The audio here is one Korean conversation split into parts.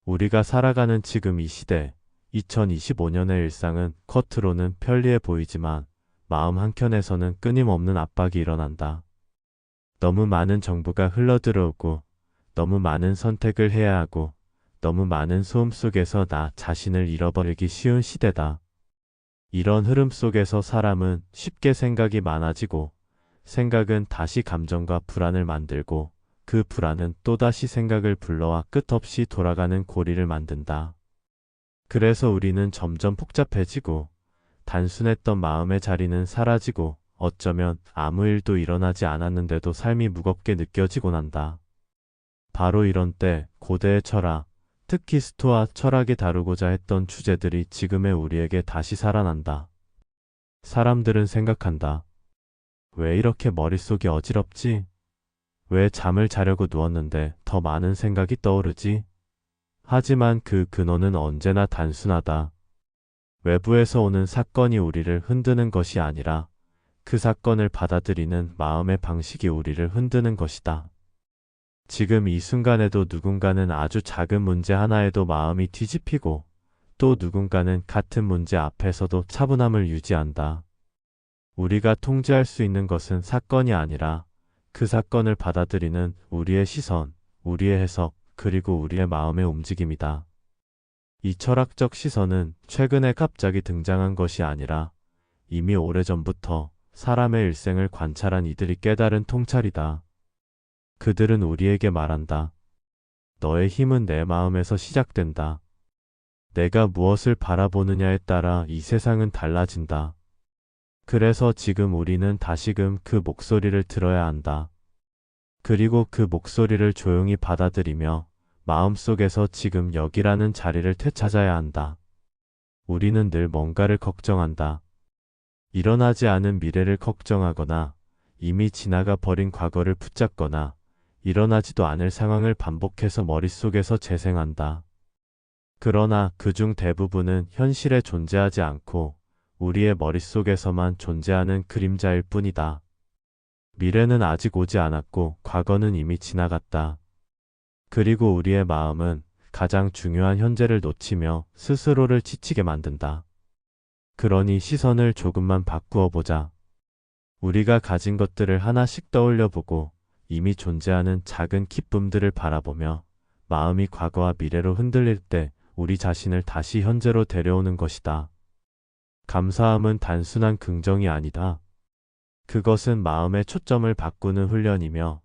우리가 살아가는 지금 이 시대, 2025년의 일상은 겉으로는 편리해 보이지만 마음 한켠에서는 끊임없는 압박이 일어난다. 너무 많은 정보가 흘러들어오고 너무 많은 선택을 해야 하고 너무 많은 소음 속에서 나 자신을 잃어버리기 쉬운 시대다. 이런 흐름 속에서 사람은 쉽게 생각이 많아지고 생각은 다시 감정과 불안을 만들고 그 불안은 또다시 생각을 불러와 끝없이 돌아가는 고리를 만든다. 그래서 우리는 점점 복잡해지고 단순했던 마음의 자리는 사라지고 어쩌면 아무 일도 일어나지 않았는데도 삶이 무겁게 느껴지곤 한다. 바로 이런 때 고대의 철학, 특히 스토아 철학이 다루고자 했던 주제들이 지금의 우리에게 다시 살아난다. 사람들은 생각한다. 왜 이렇게 머릿속이 어지럽지? 왜 잠을 자려고 누웠는데 더 많은 생각이 떠오르지? 하지만 그 근원은 언제나 단순하다. 외부에서 오는 사건이 우리를 흔드는 것이 아니라 그 사건을 받아들이는 마음의 방식이 우리를 흔드는 것이다. 지금 이 순간에도 누군가는 아주 작은 문제 하나에도 마음이 뒤집히고 또 누군가는 같은 문제 앞에서도 차분함을 유지한다. 우리가 통제할 수 있는 것은 사건이 아니라 그 사건을 받아들이는 우리의 시선, 우리의 해석, 그리고 우리의 마음의 움직임이다. 이 철학적 시선은 최근에 갑자기 등장한 것이 아니라 이미 오래전부터 사람의 일생을 관찰한 이들이 깨달은 통찰이다. 그들은 우리에게 말한다. 너의 힘은 내 마음에서 시작된다. 내가 무엇을 바라보느냐에 따라 이 세상은 달라진다. 그래서 지금 우리는 다시금 그 목소리를 들어야 한다. 그리고 그 목소리를 조용히 받아들이며 마음속에서 지금 여기라는 자리를 되찾아야 한다. 우리는 늘 뭔가를 걱정한다. 일어나지 않은 미래를 걱정하거나 이미 지나가 버린 과거를 붙잡거나 일어나지도 않을 상황을 반복해서 머릿속에서 재생한다. 그러나 그중 대부분은 현실에 존재하지 않고 우리의 머릿속에서만 존재하는 그림자일 뿐이다. 미래는 아직 오지 않았고 과거는 이미 지나갔다. 그리고 우리의 마음은 가장 중요한 현재를 놓치며 스스로를 지치게 만든다. 그러니 시선을 조금만 바꾸어 보자. 우리가 가진 것들을 하나씩 떠올려 보고 이미 존재하는 작은 기쁨들을 바라보며 마음이 과거와 미래로 흔들릴 때 우리 자신을 다시 현재로 데려오는 것이다. 감사함은 단순한 긍정이 아니다. 그것은 마음의 초점을 바꾸는 훈련이며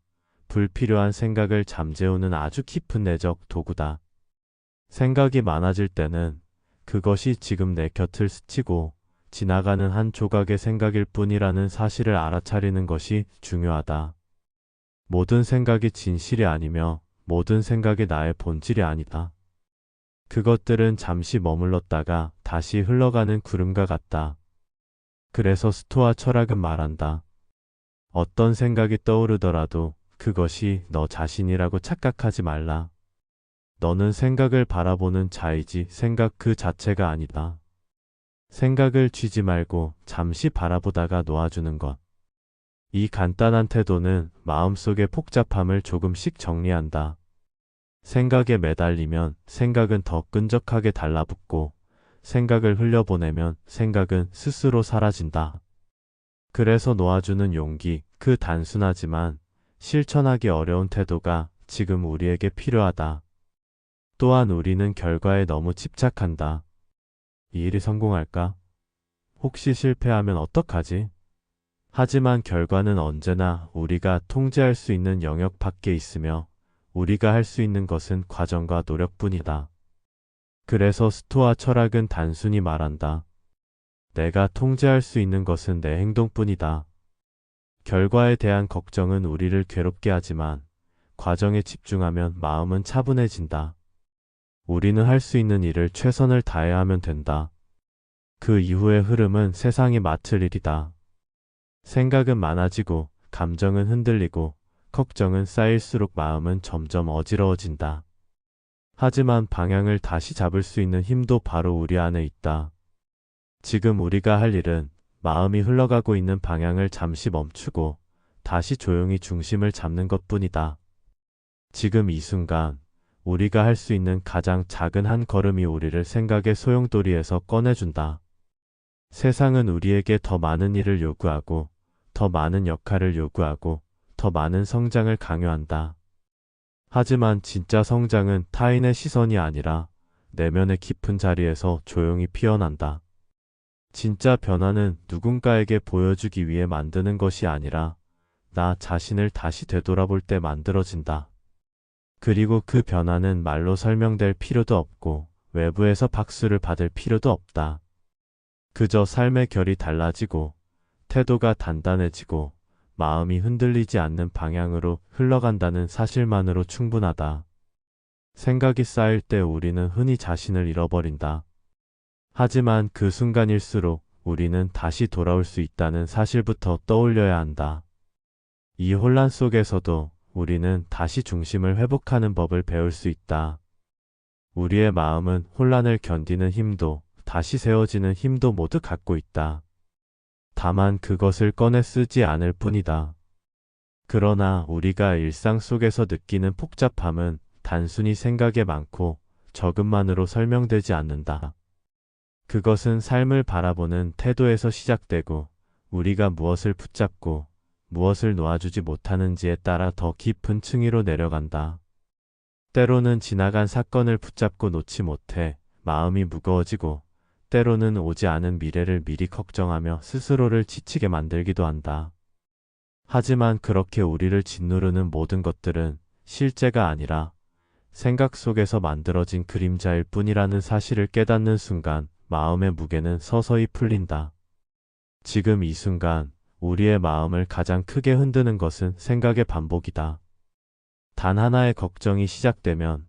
불필요한 생각을 잠재우는 아주 깊은 내적 도구다. 생각이 많아질 때는 그것이 지금 내 곁을 스치고 지나가는 한 조각의 생각일 뿐이라는 사실을 알아차리는 것이 중요하다. 모든 생각이 진실이 아니며 모든 생각이 나의 본질이 아니다. 그것들은 잠시 머물렀다가 다시 흘러가는 구름과 같다. 그래서 스토아 철학은 말한다. 어떤 생각이 떠오르더라도 그것이 너 자신이라고 착각하지 말라. 너는 생각을 바라보는 자이지 생각 그 자체가 아니다. 생각을 쥐지 말고 잠시 바라보다가 놓아주는 것. 이 간단한 태도는 마음속의 복잡함을 조금씩 정리한다. 생각에 매달리면 생각은 더 끈적하게 달라붙고 생각을 흘려보내면 생각은 스스로 사라진다. 그래서 놓아주는 용기, 그 단순하지만 실천하기 어려운 태도가 지금 우리에게 필요하다. 또한 우리는 결과에 너무 집착한다. 이 일이 성공할까? 혹시 실패하면 어떡하지? 하지만 결과는 언제나 우리가 통제할 수 있는 영역 밖에 있으며 우리가 할 수 있는 것은 과정과 노력뿐이다. 그래서 스토아 철학은 단순히 말한다. 내가 통제할 수 있는 것은 내 행동뿐이다. 결과에 대한 걱정은 우리를 괴롭게 하지만 과정에 집중하면 마음은 차분해진다. 우리는 할 수 있는 일을 최선을 다해야 하면 된다. 그 이후의 흐름은 세상이 맡을 일이다. 생각은 많아지고 감정은 흔들리고 걱정은 쌓일수록 마음은 점점 어지러워진다. 하지만 방향을 다시 잡을 수 있는 힘도 바로 우리 안에 있다. 지금 우리가 할 일은 마음이 흘러가고 있는 방향을 잠시 멈추고 다시 조용히 중심을 잡는 것뿐이다. 지금 이 순간 우리가 할 수 있는 가장 작은 한 걸음이 우리를 생각의 소용돌이에서 꺼내준다. 세상은 우리에게 더 많은 일을 요구하고, 더 많은 역할을 요구하고, 더 많은 성장을 강요한다. 하지만 진짜 성장은 타인의 시선이 아니라 내면의 깊은 자리에서 조용히 피어난다. 진짜 변화는 누군가에게 보여주기 위해 만드는 것이 아니라 나 자신을 다시 되돌아볼 때 만들어진다. 그리고 그 변화는 말로 설명될 필요도 없고 외부에서 박수를 받을 필요도 없다. 그저 삶의 결이 달라지고 태도가 단단해지고 마음이 흔들리지 않는 방향으로 흘러간다는 사실만으로 충분하다. 생각이 쌓일 때 우리는 흔히 자신을 잃어버린다. 하지만 그 순간일수록 우리는 다시 돌아올 수 있다는 사실부터 떠올려야 한다. 이 혼란 속에서도 우리는 다시 중심을 회복하는 법을 배울 수 있다. 우리의 마음은 혼란을 견디는 힘도 다시 세워지는 힘도 모두 갖고 있다. 다만 그것을 꺼내 쓰지 않을 뿐이다. 그러나 우리가 일상 속에서 느끼는 복잡함은 단순히 생각에 많고 적음만으로 설명되지 않는다. 그것은 삶을 바라보는 태도에서 시작되고 우리가 무엇을 붙잡고 무엇을 놓아주지 못하는지에 따라 더 깊은 층위로 내려간다. 때로는 지나간 사건을 붙잡고 놓지 못해 마음이 무거워지고 때로는 오지 않은 미래를 미리 걱정하며 스스로를 지치게 만들기도 한다. 하지만 그렇게 우리를 짓누르는 모든 것들은 실제가 아니라 생각 속에서 만들어진 그림자일 뿐이라는 사실을 깨닫는 순간 마음의 무게는 서서히 풀린다. 지금 이 순간 우리의 마음을 가장 크게 흔드는 것은 생각의 반복이다. 단 하나의 걱정이 시작되면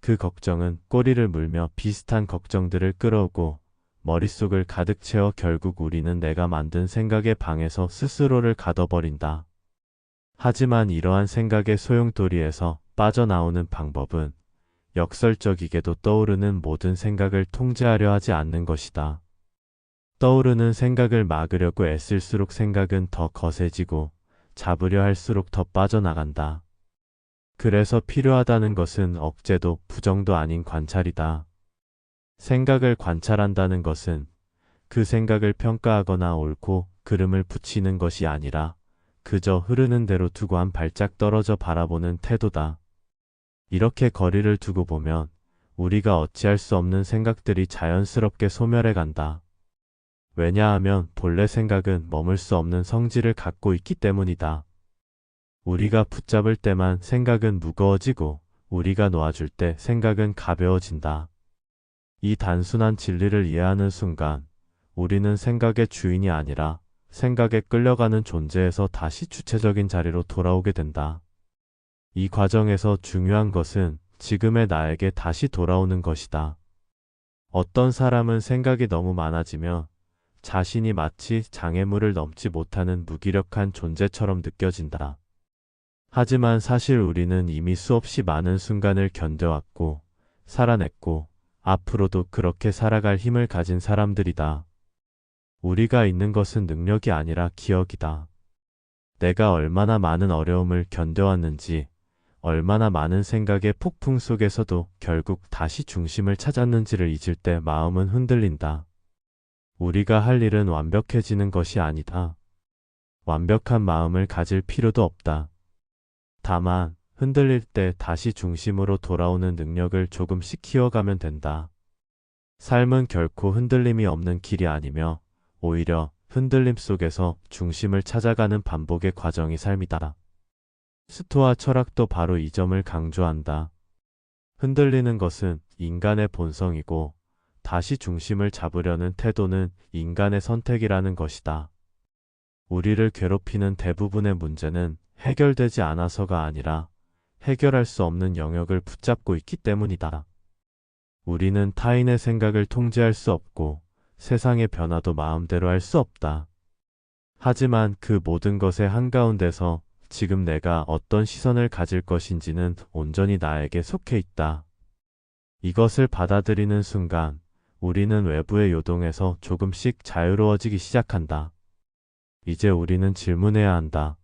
그 걱정은 꼬리를 물며 비슷한 걱정들을 끌어오고 머릿속을 가득 채워 결국 우리는 내가 만든 생각의 방에서 스스로를 가둬버린다. 하지만 이러한 생각의 소용돌이에서 빠져나오는 방법은 역설적이게도 떠오르는 모든 생각을 통제하려 하지 않는 것이다. 떠오르는 생각을 막으려고 애쓸수록 생각은 더 거세지고 잡으려 할수록 더 빠져나간다. 그래서 필요하다는 것은 억제도 부정도 아닌 관찰이다. 생각을 관찰한다는 것은 그 생각을 평가하거나 옳고 그름을 붙이는 것이 아니라 그저 흐르는 대로 두고 한 발짝 떨어져 바라보는 태도다. 이렇게 거리를 두고 보면 우리가 어찌할 수 없는 생각들이 자연스럽게 소멸해 간다. 왜냐하면 본래 생각은 머물 수 없는 성질을 갖고 있기 때문이다. 우리가 붙잡을 때만 생각은 무거워지고 우리가 놓아줄 때 생각은 가벼워진다. 이 단순한 진리를 이해하는 순간 우리는 생각의 주인이 아니라 생각에 끌려가는 존재에서 다시 주체적인 자리로 돌아오게 된다. 이 과정에서 중요한 것은 지금의 나에게 다시 돌아오는 것이다. 어떤 사람은 생각이 너무 많아지며 자신이 마치 장애물을 넘지 못하는 무기력한 존재처럼 느껴진다. 하지만 사실 우리는 이미 수없이 많은 순간을 견뎌왔고 살아냈고 앞으로도 그렇게 살아갈 힘을 가진 사람들이다. 우리가 있는 것은 능력이 아니라 기억이다. 내가 얼마나 많은 어려움을 견뎌왔는지, 얼마나 많은 생각의 폭풍 속에서도 결국 다시 중심을 찾았는지를 잊을 때 마음은 흔들린다. 우리가 할 일은 완벽해지는 것이 아니다. 완벽한 마음을 가질 필요도 없다. 다만 흔들릴 때 다시 중심으로 돌아오는 능력을 조금씩 키워가면 된다. 삶은 결코 흔들림이 없는 길이 아니며 오히려 흔들림 속에서 중심을 찾아가는 반복의 과정이 삶이다. 스토아 철학도 바로 이 점을 강조한다. 흔들리는 것은 인간의 본성이고 다시 중심을 잡으려는 태도는 인간의 선택이라는 것이다. 우리를 괴롭히는 대부분의 문제는 해결되지 않아서가 아니라 해결할 수 없는 영역을 붙잡고 있기 때문이다. 우리는 타인의 생각을 통제할 수 없고 세상의 변화도 마음대로 할 수 없다. 하지만 그 모든 것의 한가운데서 지금 내가 어떤 시선을 가질 것인지는 온전히 나에게 속해 있다. 이것을 받아들이는 순간 우리는 외부의 요동에서 조금씩 자유로워지기 시작한다. 이제 우리는 질문해야 한다.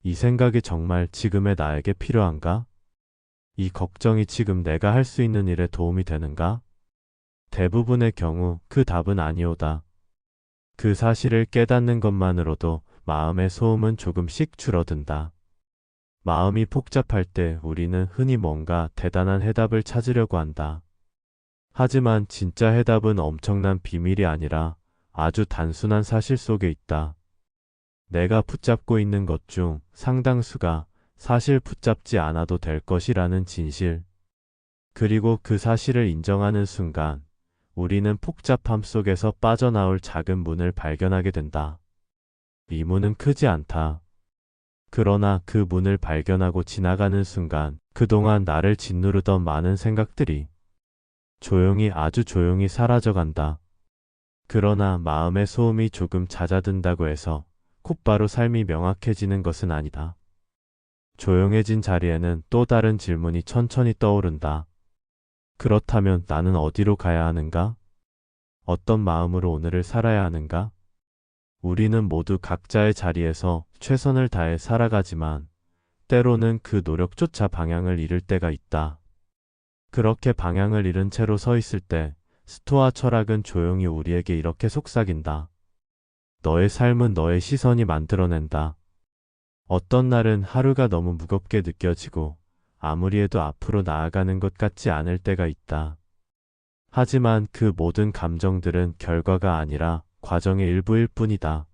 이 생각이 정말 지금의 나에게 필요한가? 이 걱정이 지금 내가 할 수 있는 일에 도움이 되는가? 대부분의 경우 그 답은 아니오다. 그 사실을 깨닫는 것만으로도 마음의 소음은 조금씩 줄어든다. 마음이 복잡할 때 우리는 흔히 뭔가 대단한 해답을 찾으려고 한다. 하지만 진짜 해답은 엄청난 비밀이 아니라 아주 단순한 사실 속에 있다. 내가 붙잡고 있는 것 중 상당수가 사실 붙잡지 않아도 될 것이라는 진실. 그리고 그 사실을 인정하는 순간 우리는 복잡함 속에서 빠져나올 작은 문을 발견하게 된다. 이 문은 크지 않다. 그러나 그 문을 발견하고 지나가는 순간 그동안 나를 짓누르던 많은 생각들이 조용히 아주 조용히 사라져간다. 그러나 마음의 소음이 조금 잦아든다고 해서 곧바로 삶이 명확해지는 것은 아니다. 조용해진 자리에는 또 다른 질문이 천천히 떠오른다. 그렇다면 나는 어디로 가야 하는가? 어떤 마음으로 오늘을 살아야 하는가? 우리는 모두 각자의 자리에서 최선을 다해 살아가지만 때로는 그 노력조차 방향을 잃을 때가 있다. 그렇게 방향을 잃은 채로 서 있을 때 스토아 철학은 조용히 우리에게 이렇게 속삭인다. 너의 삶은 너의 시선이 만들어낸다. 어떤 날은 하루가 너무 무겁게 느껴지고 아무리 해도 앞으로 나아가는 것 같지 않을 때가 있다. 하지만 그 모든 감정들은 결과가 아니라 과정의 일부일 뿐이다.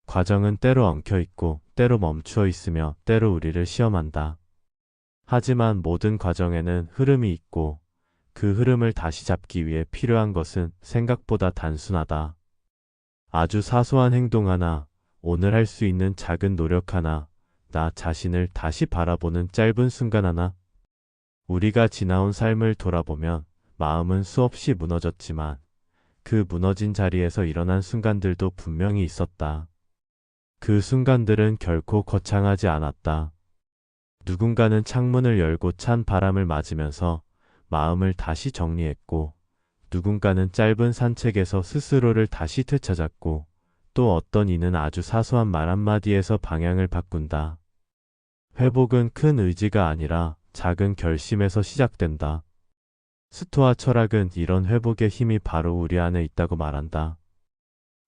과정은 때로 엉켜 있고 때로 멈추어 있으며 때로 우리를 시험한다. 하지만 모든 과정에는 흐름이 있고 그 흐름을 다시 잡기 위해 필요한 것은 생각보다 단순하다. 아주 사소한 행동 하나, 오늘 할 수 있는 작은 노력 하나, 나 자신을 다시 바라보는 짧은 순간 하나. 우리가 지나온 삶을 돌아보면 마음은 수없이 무너졌지만 그 무너진 자리에서 일어난 순간들도 분명히 있었다. 그 순간들은 결코 거창하지 않았다. 누군가는 창문을 열고 찬 바람을 맞으면서 마음을 다시 정리했고, 누군가는 짧은 산책에서 스스로를 다시 되찾았고, 또 어떤 이는 아주 사소한 말 한마디에서 방향을 바꾼다. 회복은 큰 의지가 아니라 작은 결심에서 시작된다. 스토아 철학은 이런 회복의 힘이 바로 우리 안에 있다고 말한다.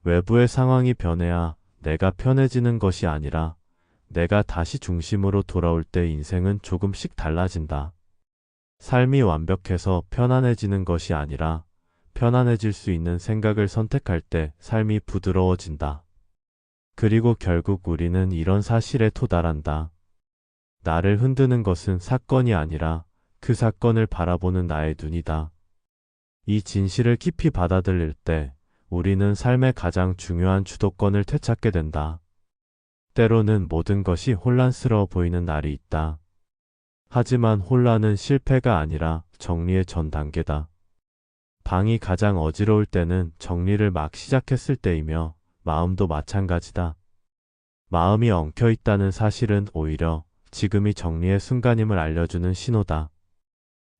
외부의 상황이 변해야 내가 편해지는 것이 아니라 내가 다시 중심으로 돌아올 때 인생은 조금씩 달라진다. 삶이 완벽해서 편안해지는 것이 아니라 편안해질 수 있는 생각을 선택할 때 삶이 부드러워진다. 그리고 결국 우리는 이런 사실에 도달한다. 나를 흔드는 것은 사건이 아니라 그 사건을 바라보는 나의 눈이다. 이 진실을 깊이 받아들일 때 우리는 삶의 가장 중요한 주도권을 되찾게 된다. 때로는 모든 것이 혼란스러워 보이는 날이 있다. 하지만 혼란은 실패가 아니라 정리의 전 단계다. 방이 가장 어지러울 때는 정리를 막 시작했을 때이며 마음도 마찬가지다. 마음이 엉켜 있다는 사실은 오히려 지금이 정리의 순간임을 알려주는 신호다.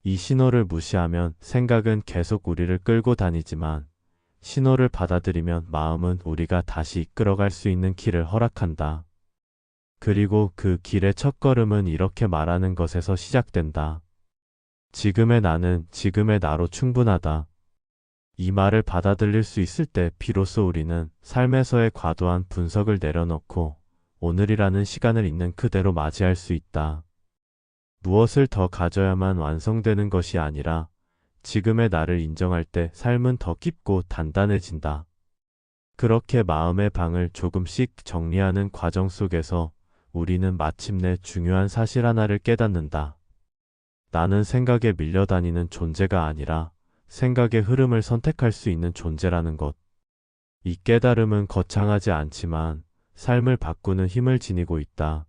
이 신호를 무시하면 생각은 계속 우리를 끌고 다니지만 신호를 받아들이면 마음은 우리가 다시 이끌어갈 수 있는 길을 허락한다. 그리고 그 길의 첫걸음은 이렇게 말하는 것에서 시작된다. 지금의 나는 지금의 나로 충분하다. 이 말을 받아들일 수 있을 때 비로소 우리는 삶에서의 과도한 분석을 내려놓고 오늘이라는 시간을 있는 그대로 맞이할 수 있다. 무엇을 더 가져야만 완성되는 것이 아니라 지금의 나를 인정할 때 삶은 더 깊고 단단해진다. 그렇게 마음의 방을 조금씩 정리하는 과정 속에서 우리는 마침내 중요한 사실 하나를 깨닫는다. 나는 생각에 밀려다니는 존재가 아니라 생각의 흐름을 선택할 수 있는 존재라는 것. 이 깨달음은 거창하지 않지만 삶을 바꾸는 힘을 지니고 있다.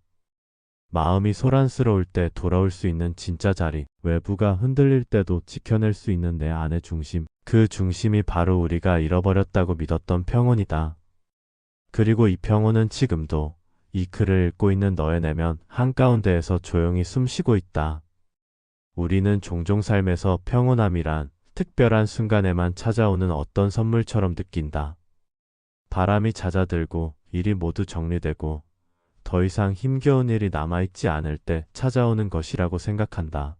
마음이 소란스러울 때 돌아올 수 있는 진짜 자리, 외부가 흔들릴 때도 지켜낼 수 있는 내 안의 중심, 그 중심이 바로 우리가 잃어버렸다고 믿었던 평온이다. 그리고 이 평온은 지금도 이 글을 읽고 있는 너의 내면 한가운데에서 조용히 숨쉬고 있다. 우리는 종종 삶에서 평온함이란 특별한 순간에만 찾아오는 어떤 선물처럼 느낀다. 바람이 잦아들고 일이 모두 정리되고 더 더 이상 힘겨운 일이 남아있지 않을 때 찾아오는 것이라고 생각한다.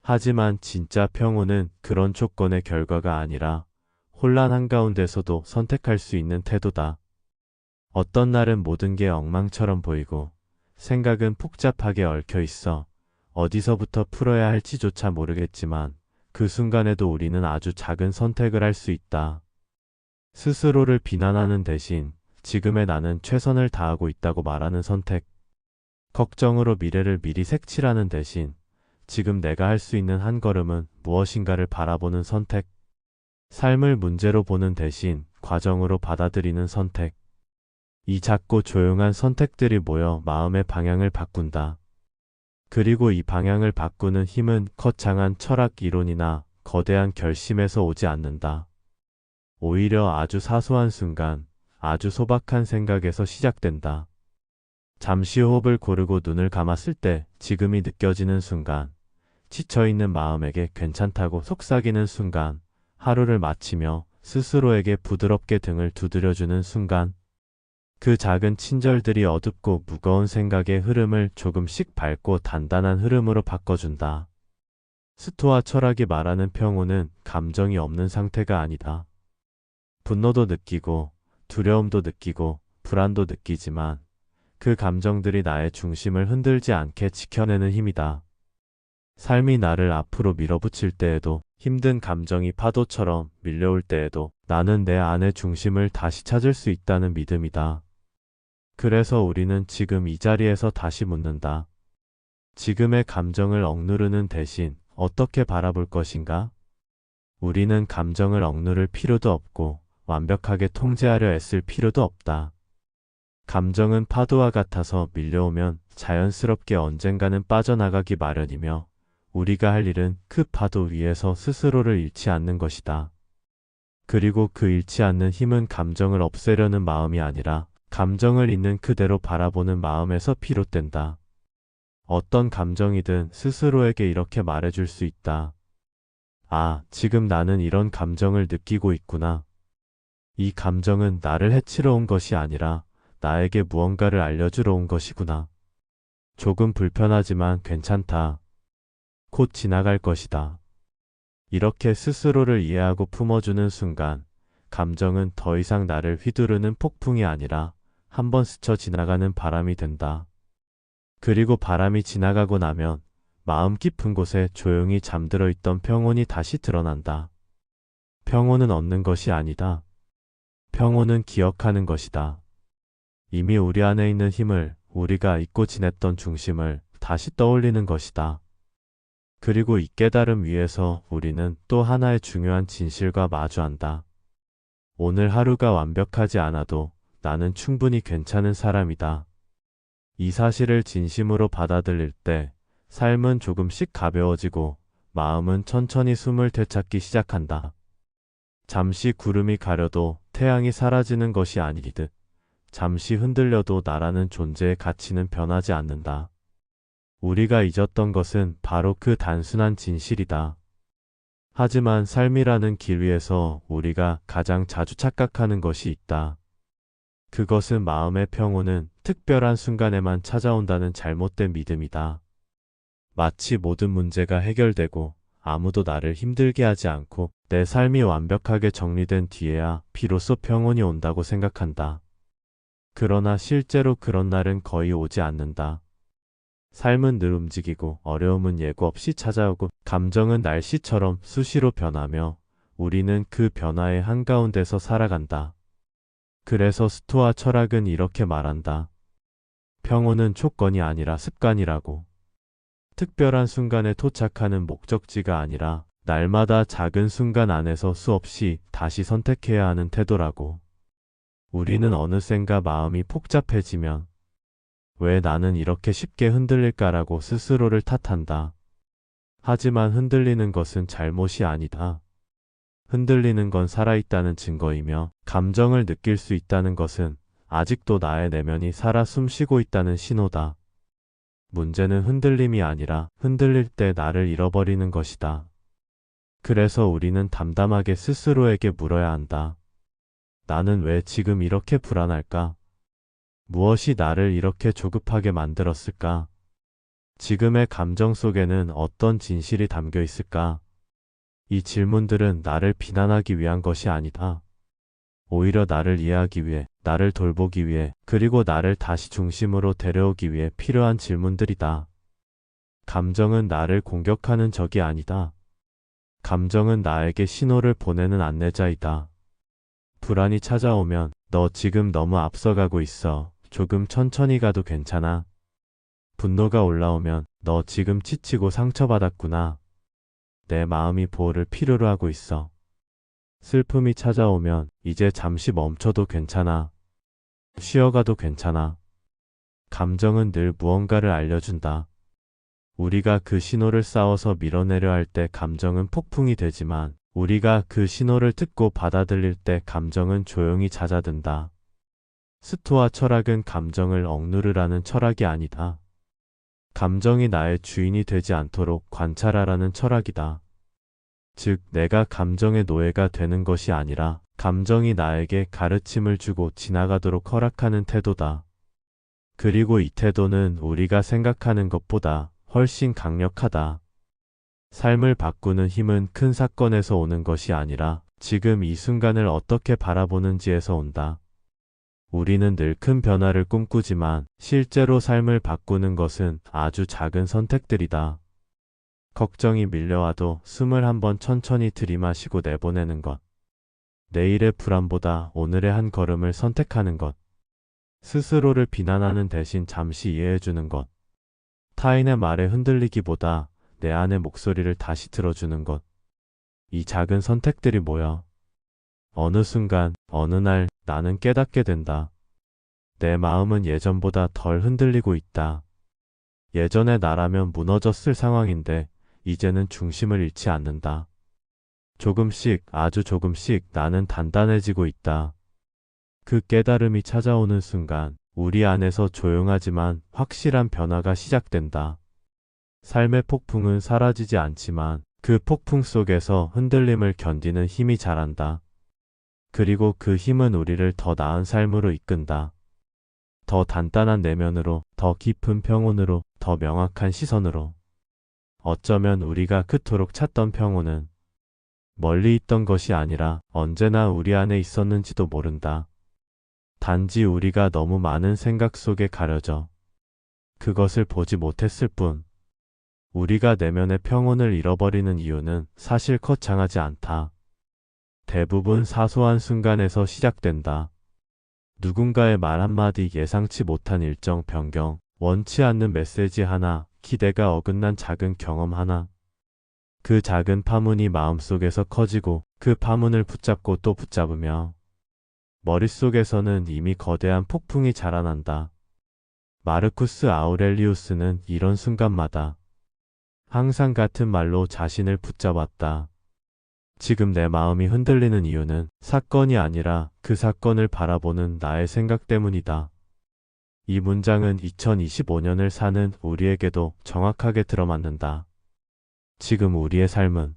하지만 진짜 평온은 그런 조건의 결과가 아니라 혼란 한가운데서도 선택할 수 있는 태도다. 어떤 날은 모든 게 엉망처럼 보이고 생각은 복잡하게 얽혀 있어 어디서부터 풀어야 할지조차 모르겠지만 그 순간에도 우리는 아주 작은 선택을 할 수 있다. 스스로를 비난하는 대신 지금의 나는 최선을 다하고 있다고 말하는 선택. 걱정으로 미래를 미리 색칠하는 대신 지금 내가 할 수 있는 한 걸음은 무엇인가를 바라보는 선택. 삶을 문제로 보는 대신 과정으로 받아들이는 선택. 이 작고 조용한 선택들이 모여 마음의 방향을 바꾼다. 그리고 이 방향을 바꾸는 힘은 거창한 철학 이론이나 거대한 결심에서 오지 않는다. 오히려 아주 사소한 순간, 아주 소박한 생각에서 시작된다. 잠시 호흡을 고르고 눈을 감았을 때 지금이 느껴지는 순간, 지쳐있는 마음에게 괜찮다고 속삭이는 순간, 하루를 마치며 스스로에게 부드럽게 등을 두드려주는 순간, 그 작은 친절들이 어둡고 무거운 생각의 흐름을 조금씩 밝고 단단한 흐름으로 바꿔준다. 스토아 철학이 말하는 평온은 감정이 없는 상태가 아니다. 분노도 느끼고 두려움도 느끼고 불안도 느끼지만 그 감정들이 나의 중심을 흔들지 않게 지켜내는 힘이다. 삶이 나를 앞으로 밀어붙일 때에도 힘든 감정이 파도처럼 밀려올 때에도 나는 내 안의 중심을 다시 찾을 수 있다는 믿음이다. 그래서 우리는 지금 이 자리에서 다시 묻는다. 지금의 감정을 억누르는 대신 어떻게 바라볼 것인가? 우리는 감정을 억누를 필요도 없고 완벽하게 통제하려 애쓸 필요도 없다. 감정은 파도와 같아서 밀려오면 자연스럽게 언젠가는 빠져나가기 마련이며 우리가 할 일은 그 파도 위에서 스스로를 잃지 않는 것이다. 그리고 그 잃지 않는 힘은 감정을 없애려는 마음이 아니라 감정을 있는 그대로 바라보는 마음에서 비롯된다. 어떤 감정이든 스스로에게 이렇게 말해줄 수 있다. 아, 지금 나는 이런 감정을 느끼고 있구나. 이 감정은 나를 해치러 온 것이 아니라 나에게 무언가를 알려주러 온 것이구나. 조금 불편하지만 괜찮다. 곧 지나갈 것이다. 이렇게 스스로를 이해하고 품어주는 순간, 감정은 더 이상 나를 휘두르는 폭풍이 아니라 한번 스쳐 지나가는 바람이 된다. 그리고 바람이 지나가고 나면 마음 깊은 곳에 조용히 잠들어 있던 평온이 다시 드러난다. 평온은 얻는 것이 아니다. 평온은 기억하는 것이다. 이미 우리 안에 있는 힘을, 우리가 잊고 지냈던 중심을 다시 떠올리는 것이다. 그리고 이 깨달음 위에서 우리는 또 하나의 중요한 진실과 마주한다. 오늘 하루가 완벽하지 않아도 나는 충분히 괜찮은 사람이다. 이 사실을 진심으로 받아들일 때 삶은 조금씩 가벼워지고 마음은 천천히 숨을 되찾기 시작한다. 잠시 구름이 가려도 태양이 사라지는 것이 아니듯 잠시 흔들려도 나라는 존재의 가치는 변하지 않는다. 우리가 잊었던 것은 바로 그 단순한 진실이다. 하지만 삶이라는 길 위에서 우리가 가장 자주 착각하는 것이 있다. 그것은 마음의 평온은 특별한 순간에만 찾아온다는 잘못된 믿음이다. 마치 모든 문제가 해결되고 아무도 나를 힘들게 하지 않고 내 삶이 완벽하게 정리된 뒤에야 비로소 평온이 온다고 생각한다. 그러나 실제로 그런 날은 거의 오지 않는다. 삶은 늘 움직이고 어려움은 예고 없이 찾아오고 감정은 날씨처럼 수시로 변하며 우리는 그 변화의 한가운데서 살아간다. 그래서 스토아 철학은 이렇게 말한다. 평온은 조건이 아니라 습관이라고. 특별한 순간에 도착하는 목적지가 아니라 날마다 작은 순간 안에서 수없이 다시 선택해야 하는 태도라고. 우리는 어느샌가 마음이 복잡해지면 왜 나는 이렇게 쉽게 흔들릴까라고 스스로를 탓한다. 하지만 흔들리는 것은 잘못이 아니다. 흔들리는 건 살아있다는 증거이며 감정을 느낄 수 있다는 것은 아직도 나의 내면이 살아 숨쉬고 있다는 신호다. 문제는 흔들림이 아니라 흔들릴 때 나를 잃어버리는 것이다. 그래서 우리는 담담하게 스스로에게 물어야 한다. 나는 왜 지금 이렇게 불안할까? 무엇이 나를 이렇게 조급하게 만들었을까? 지금의 감정 속에는 어떤 진실이 담겨 있을까? 이 질문들은 나를 비난하기 위한 것이 아니다. 오히려 나를 이해하기 위해, 나를 돌보기 위해, 그리고 나를 다시 중심으로 데려오기 위해 필요한 질문들이다. 감정은 나를 공격하는 적이 아니다. 감정은 나에게 신호를 보내는 안내자이다. 불안이 찾아오면 너 지금 너무 앞서가고 있어. 조금 천천히 가도 괜찮아. 분노가 올라오면 너 지금 지치고 상처받았구나. 내 마음이 보호를 필요로 하고 있어. 슬픔이 찾아오면 이제 잠시 멈춰도 괜찮아. 쉬어가도 괜찮아. 감정은 늘 무언가를 알려준다. 우리가 그 신호를 싸워서 밀어내려 할 때 감정은 폭풍이 되지만 우리가 그 신호를 듣고 받아들일 때 감정은 조용히 잦아든다. 스토아 철학은 감정을 억누르라는 철학이 아니다. 감정이 나의 주인이 되지 않도록 관찰하라는 철학이다. 즉, 내가 감정의 노예가 되는 것이 아니라 감정이 나에게 가르침을 주고 지나가도록 허락하는 태도다. 그리고 이 태도는 우리가 생각하는 것보다 훨씬 강력하다. 삶을 바꾸는 힘은 큰 사건에서 오는 것이 아니라 지금 이 순간을 어떻게 바라보는지에서 온다. 우리는 늘 큰 변화를 꿈꾸지만 실제로 삶을 바꾸는 것은 아주 작은 선택들이다. 걱정이 밀려와도 숨을 한번 천천히 들이마시고 내보내는 것. 내일의 불안보다 오늘의 한 걸음을 선택하는 것. 스스로를 비난하는 대신 잠시 이해해주는 것. 타인의 말에 흔들리기보다 내 안의 목소리를 다시 들어주는 것. 이 작은 선택들이 모여 어느 순간, 어느 날 나는 깨닫게 된다. 내 마음은 예전보다 덜 흔들리고 있다. 예전의 나라면 무너졌을 상황인데 이제는 중심을 잃지 않는다. 조금씩, 아주 조금씩 나는 단단해지고 있다. 그 깨달음이 찾아오는 순간 우리 안에서 조용하지만 확실한 변화가 시작된다. 삶의 폭풍은 사라지지 않지만 그 폭풍 속에서 흔들림을 견디는 힘이 자란다. 그리고 그 힘은 우리를 더 나은 삶으로 이끈다. 더 단단한 내면으로, 더 깊은 평온으로, 더 명확한 시선으로. 어쩌면 우리가 그토록 찾던 평온은 멀리 있던 것이 아니라 언제나 우리 안에 있었는지도 모른다. 단지 우리가 너무 많은 생각 속에 가려져 그것을 보지 못했을 뿐. 우리가 내면의 평온을 잃어버리는 이유는 사실 거창하지 않다. 대부분 사소한 순간에서 시작된다. 누군가의 말 한마디, 예상치 못한 일정 변경, 원치 않는 메시지 하나, 기대가 어긋난 작은 경험 하나. 그 작은 파문이 마음속에서 커지고 그 파문을 붙잡고 또 붙잡으며 머릿속에서는 이미 거대한 폭풍이 자라난다. 마르쿠스 아우렐리우스는 이런 순간마다 항상 같은 말로 자신을 붙잡았다. 지금 내 마음이 흔들리는 이유는 사건이 아니라 그 사건을 바라보는 나의 생각 때문이다. 이 문장은 2025년을 사는 우리에게도 정확하게 들어맞는다. 지금 우리의 삶은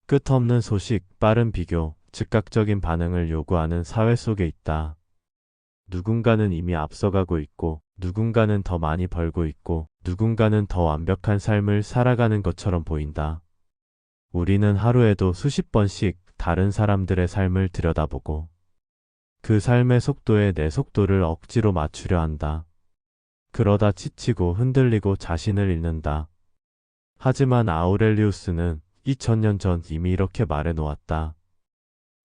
끝없는 소식, 빠른 비교, 즉각적인 반응을 요구하는 사회 속에 있다. 누군가는 이미 앞서가고 있고, 누군가는 더 많이 벌고 있고, 누군가는 더 완벽한 삶을 살아가는 것처럼 보인다. 우리는 하루에도 수십 번씩 다른 사람들의 삶을 들여다보고 그 삶의 속도에 내 속도를 억지로 맞추려 한다. 그러다 지치고 흔들리고 자신을 잃는다. 하지만 아우렐리우스는 2000년 전 이미 이렇게 말해 놓았다.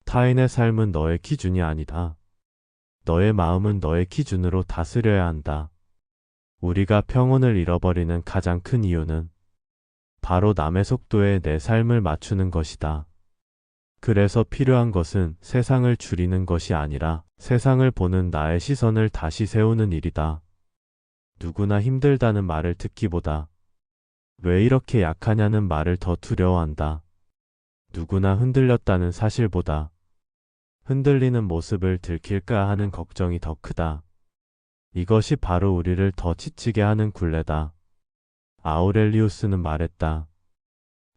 타인의 삶은 너의 기준이 아니다. 너의 마음은 너의 기준으로 다스려야 한다. 우리가 평온을 잃어버리는 가장 큰 이유는 바로 남의 속도에 내 삶을 맞추는 것이다. 그래서 필요한 것은 세상을 줄이는 것이 아니라 세상을 보는 나의 시선을 다시 세우는 일이다. 누구나 힘들다는 말을 듣기보다 왜 이렇게 약하냐는 말을 더 두려워한다. 누구나 흔들렸다는 사실보다 흔들리는 모습을 들킬까 하는 걱정이 더 크다. 이것이 바로 우리를 더 지치게 하는 굴레다. 아우렐리우스는 말했다.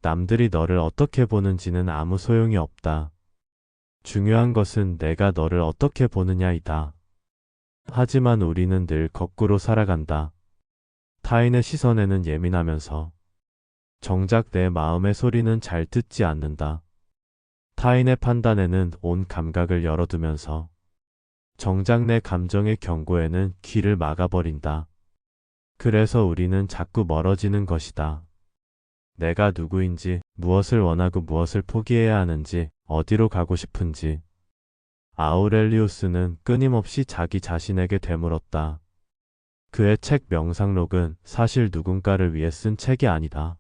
남들이 너를 어떻게 보는지는 아무 소용이 없다. 중요한 것은 내가 너를 어떻게 보느냐이다. 하지만 우리는 늘 거꾸로 살아간다. 타인의 시선에는 예민하면서 정작 내 마음의 소리는 잘 듣지 않는다. 타인의 판단에는 온 감각을 열어두면서 정작 내 감정의 경고에는 귀를 막아버린다. 그래서 우리는 자꾸 멀어지는 것이다. 내가 누구인지, 무엇을 원하고 무엇을 포기해야 하는지, 어디로 가고 싶은지. 아우렐리우스는 끊임없이 자기 자신에게 되물었다. 그의 책 명상록은 사실 누군가를 위해 쓴 책이 아니다.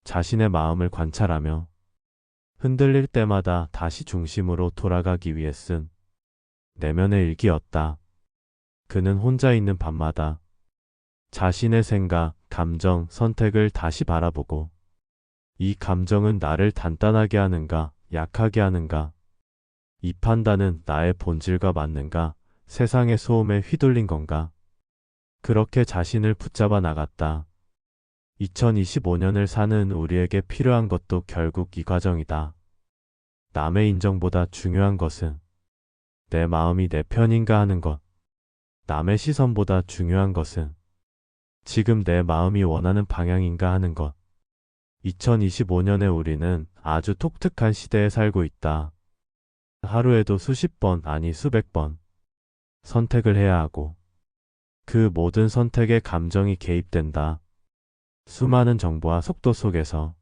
자신의 마음을 관찰하며 흔들릴 때마다 다시 중심으로 돌아가기 위해 쓴 내면의 일기였다. 그는 혼자 있는 밤마다 자신의 생각, 감정, 선택을 다시 바라보고 이 감정은 나를 단단하게 하는가, 약하게 하는가? 이 판단은 나의 본질과 맞는가? 세상의 소음에 휘둘린 건가? 그렇게 자신을 붙잡아 나갔다. 2025년을 사는 우리에게 필요한 것도 결국 이 과정이다. 남의 인정보다 중요한 것은 내 마음이 내 편인가 하는 것. 남의 시선보다 중요한 것은 지금 내 마음이 원하는 방향인가 하는 것. 2025년에 우리는 아주 독특한 시대에 살고 있다. 하루에도 수십 번, 아니 수백 번 선택을 해야 하고 그 모든 선택에 감정이 개입된다. 수많은 정보와 속도 속에서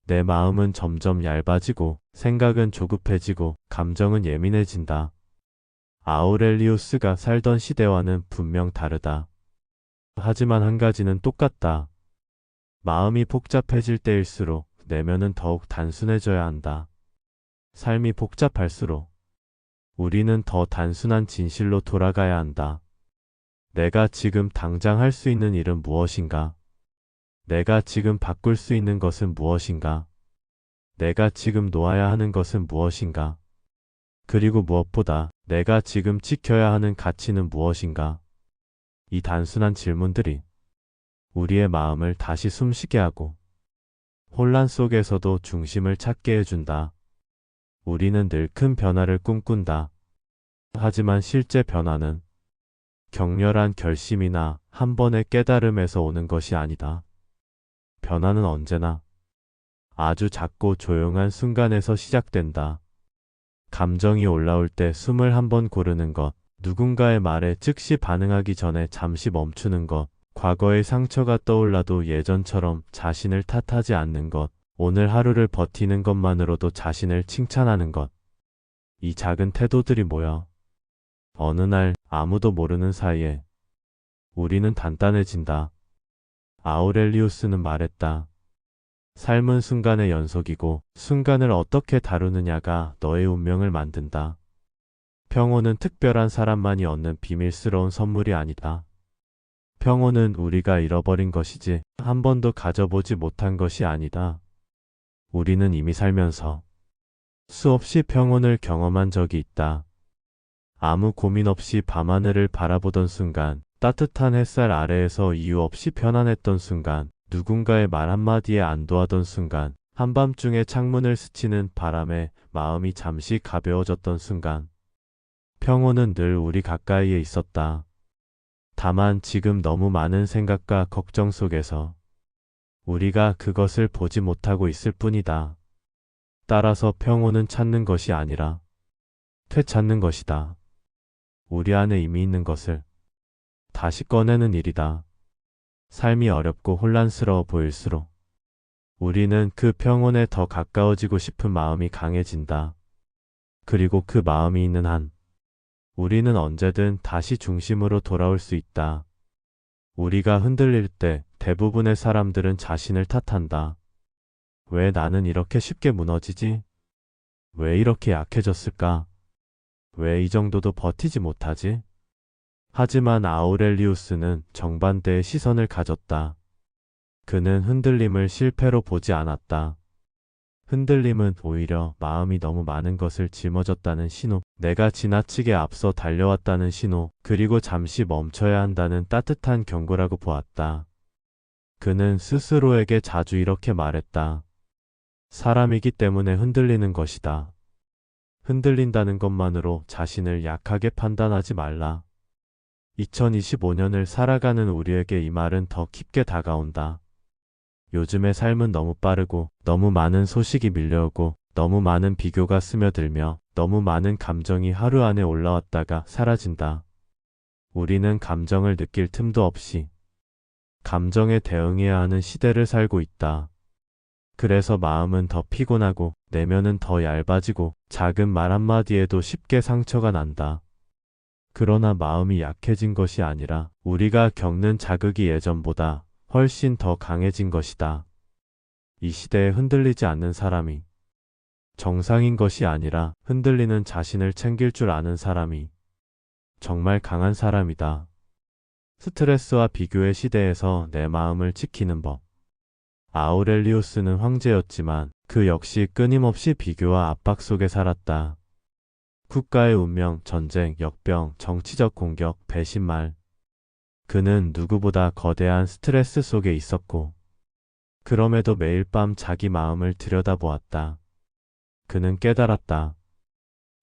내 마음은 점점 얇아지고 생각은 조급해지고 감정은 예민해진다. 아우렐리우스가 살던 시대와는 분명 다르다. 하지만 한 가지는 똑같다. 마음이 복잡해질 때일수록 내면은 더욱 단순해져야 한다. 삶이 복잡할수록 우리는 더 단순한 진실로 돌아가야 한다. 내가 지금 당장 할 수 있는 일은 무엇인가? 내가 지금 바꿀 수 있는 것은 무엇인가? 내가 지금 놓아야 하는 것은 무엇인가? 그리고 무엇보다 내가 지금 지켜야 하는 가치는 무엇인가? 이 단순한 질문들이 우리의 마음을 다시 숨쉬게 하고 혼란 속에서도 중심을 찾게 해준다. 우리는 늘 큰 변화를 꿈꾼다. 하지만 실제 변화는 격렬한 결심이나 한 번의 깨달음에서 오는 것이 아니다. 변화는 언제나 아주 작고 조용한 순간에서 시작된다. 감정이 올라올 때 숨을 한 번 고르는 것, 누군가의 말에 즉시 반응하기 전에 잠시 멈추는 것, 과거의 상처가 떠올라도 예전처럼 자신을 탓하지 않는 것, 오늘 하루를 버티는 것만으로도 자신을 칭찬하는 것. 이 작은 태도들이 모여 어느 날 아무도 모르는 사이에 우리는 단단해진다. 아우렐리우스는 말했다. 삶은 순간의 연속이고 순간을 어떻게 다루느냐가 너의 운명을 만든다. 평온은 특별한 사람만이 얻는 비밀스러운 선물이 아니다. 평온은 우리가 잃어버린 것이지 한 번도 가져보지 못한 것이 아니다. 우리는 이미 살면서 수없이 평온을 경험한 적이 있다. 아무 고민 없이 밤하늘을 바라보던 순간, 따뜻한 햇살 아래에서 이유 없이 편안했던 순간, 누군가의 말 한마디에 안도하던 순간, 한밤중에 창문을 스치는 바람에 마음이 잠시 가벼워졌던 순간. 평온은 늘 우리 가까이에 있었다. 다만 지금 너무 많은 생각과 걱정 속에서 우리가 그것을 보지 못하고 있을 뿐이다. 따라서 평온은 찾는 것이 아니라 되찾는 것이다. 우리 안에 이미 있는 것을 다시 꺼내는 일이다. 삶이 어렵고 혼란스러워 보일수록 우리는 그 평온에 더 가까워지고 싶은 마음이 강해진다. 그리고 그 마음이 있는 한 우리는 언제든 다시 중심으로 돌아올 수 있다. 우리가 흔들릴 때 대부분의 사람들은 자신을 탓한다. 왜 나는 이렇게 쉽게 무너지지? 왜 이렇게 약해졌을까? 왜 이 정도도 버티지 못하지? 하지만 아우렐리우스는 정반대의 시선을 가졌다. 그는 흔들림을 실패로 보지 않았다. 흔들림은 오히려 마음이 너무 많은 것을 짊어졌다는 신호, 내가 지나치게 앞서 달려왔다는 신호, 그리고 잠시 멈춰야 한다는 따뜻한 경고라고 보았다. 그는 스스로에게 자주 이렇게 말했다. 사람이기 때문에 흔들리는 것이다. 흔들린다는 것만으로 자신을 약하게 판단하지 말라. 2025년을 살아가는 우리에게 이 말은 더 깊게 다가온다. 요즘의 삶은 너무 빠르고 너무 많은 소식이 밀려오고 너무 많은 비교가 스며들며 너무 많은 감정이 하루 안에 올라왔다가 사라진다. 우리는 감정을 느낄 틈도 없이 감정에 대응해야 하는 시대를 살고 있다. 그래서 마음은 더 피곤하고 내면은 더 얇아지고 작은 말 한마디에도 쉽게 상처가 난다. 그러나 마음이 약해진 것이 아니라 우리가 겪는 자극이 예전보다 훨씬 더 강해진 것이다. 이 시대에 흔들리지 않는 사람이 정상인 것이 아니라 흔들리는 자신을 챙길 줄 아는 사람이 정말 강한 사람이다. 스트레스와 비교의 시대에서 내 마음을 지키는 법. 아우렐리우스는 황제였지만 그 역시 끊임없이 비교와 압박 속에 살았다. 국가의 운명, 전쟁, 역병, 정치적 공격, 배신말. 그는 누구보다 거대한 스트레스 속에 있었고, 그럼에도 매일 밤 자기 마음을 들여다보았다. 그는 깨달았다.